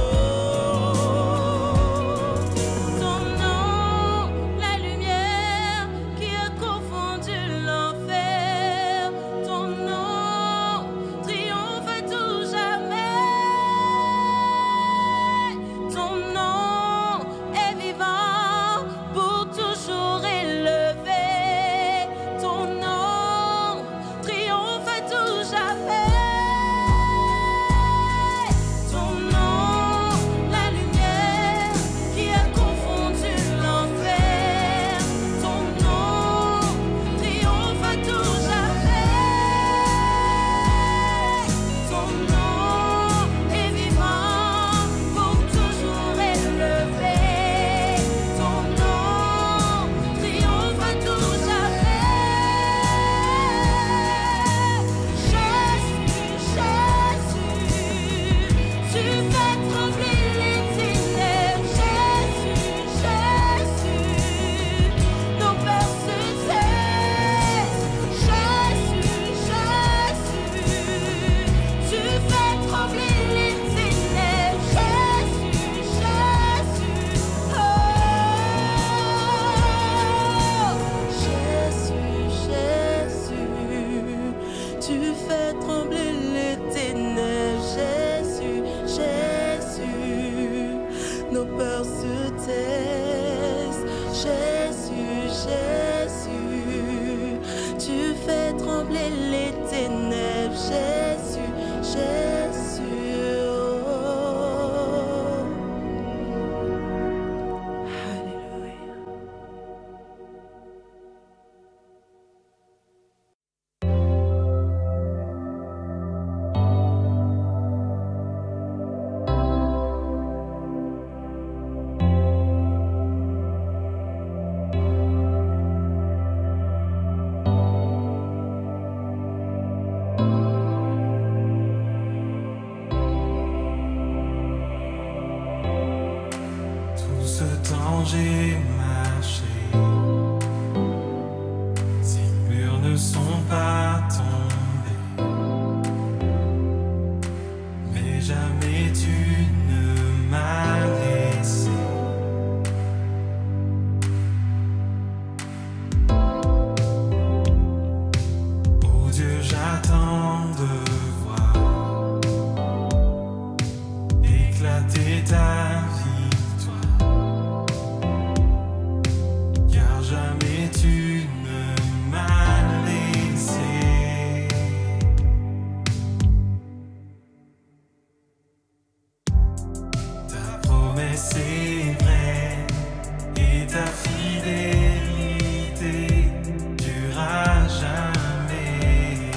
Ton nom, la lumière qui a confondu l'enfer. Ton nom triomphe à tout jamais. Ton nom est vivant pour toujours élevé. Ton nom triomphe à tout jamais. Ton nom, la lumière qui a confondu l'enfer. Ton nom triomphe à tout jamais. Ton nom est vivant pour toujours élevé. Ton nom triomphe à tout jamais. Jésus, Jésus, tu fais trembler les ténèbres. Jésus, Jésus, nos peurs se taisent. Jésus, Jésus, tu fais trembler les ténèbres. Jésus, Jésus, oh. Jésus, Jésus, tu fais trembler les ténèbres. Jésus, Jésus, nos peurs se taisent. Jésus, Jésus, tu fais trembler les ténèbres. Jésus, Jésus, oh. Alléluia. Tout ce temps j'ai marché, ces murs ne sont pas tombés, mais jamais tu ne m'as laissé. Oh Dieu, j'attends de voir c'est vrai, et ta fidélité durera jamais.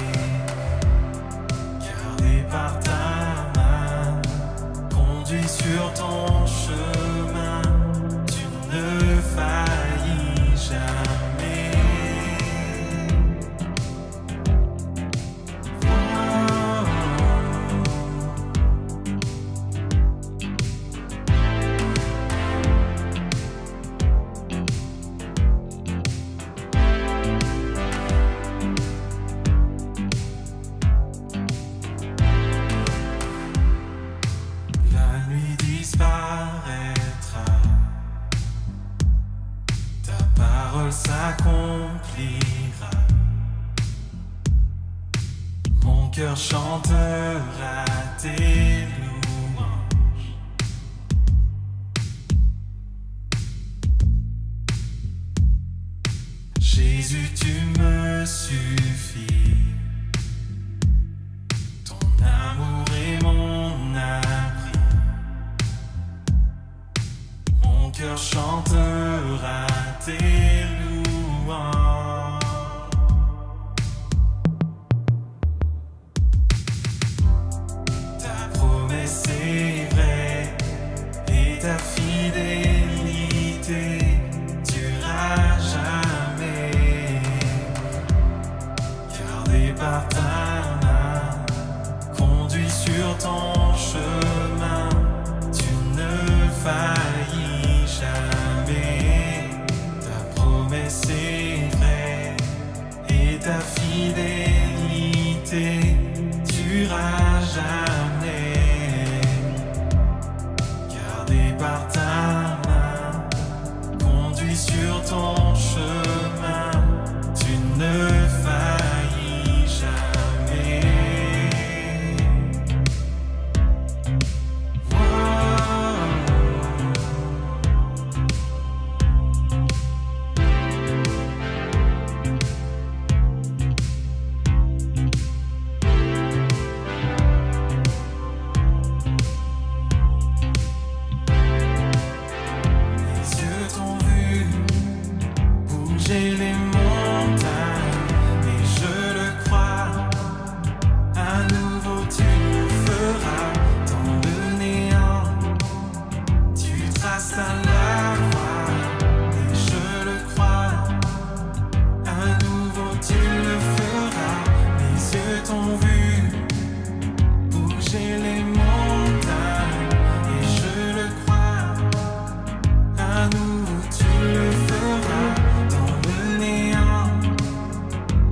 Gardé par ta main, conduit sur ton chemin, tu ne faillis jamais. La nuit disparaîtra, ta parole s'accomplira. Mon cœur chantera tes louanges. Jésus, tu me suffis. Ton amour est mon abri. Mon cœur chantera tes louanges. Ta promesse est vraie et ta fidélité durera jamais. Gardé par ta main, conduit sur ton chemin, tu ne faillis jamais. Ta promesse est vraie et ta fidélité durera jamais. Gardé par ta main, conduit sur ton chemin, tu ne faillis jamais. Mes yeux t'ont vu bouger les montagnes, et je le crois, à nouveau tu le feras. Dans le néant, tu traces la voie, et je le crois, à nouveau tu le feras. Mes yeux t'ont vu bouger les montagnes, et je le crois, à nouveau tu le feras. Dans le néant,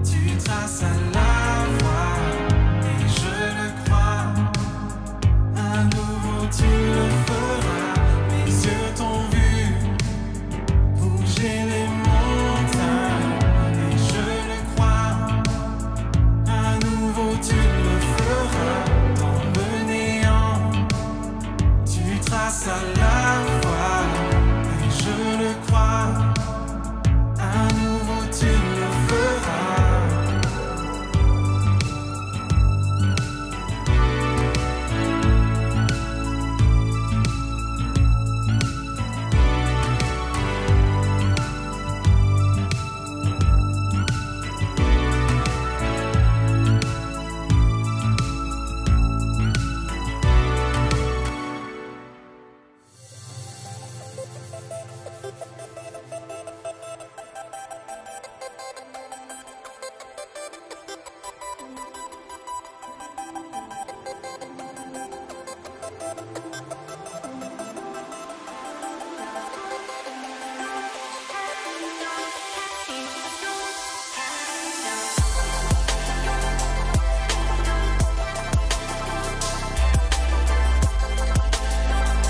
tu traces la voie, et je le crois, à nouveau tu le feras. Mes yeux t'ont vu bouger les montagnes, et je le crois, à nouveau tu le feras. Dans le néant, tu traces la voie, et je le crois, à nouveau tu le feras.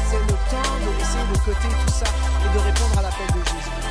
C'est le temps de laisser de côté tout ça et de répondre à l'appel de Jésus.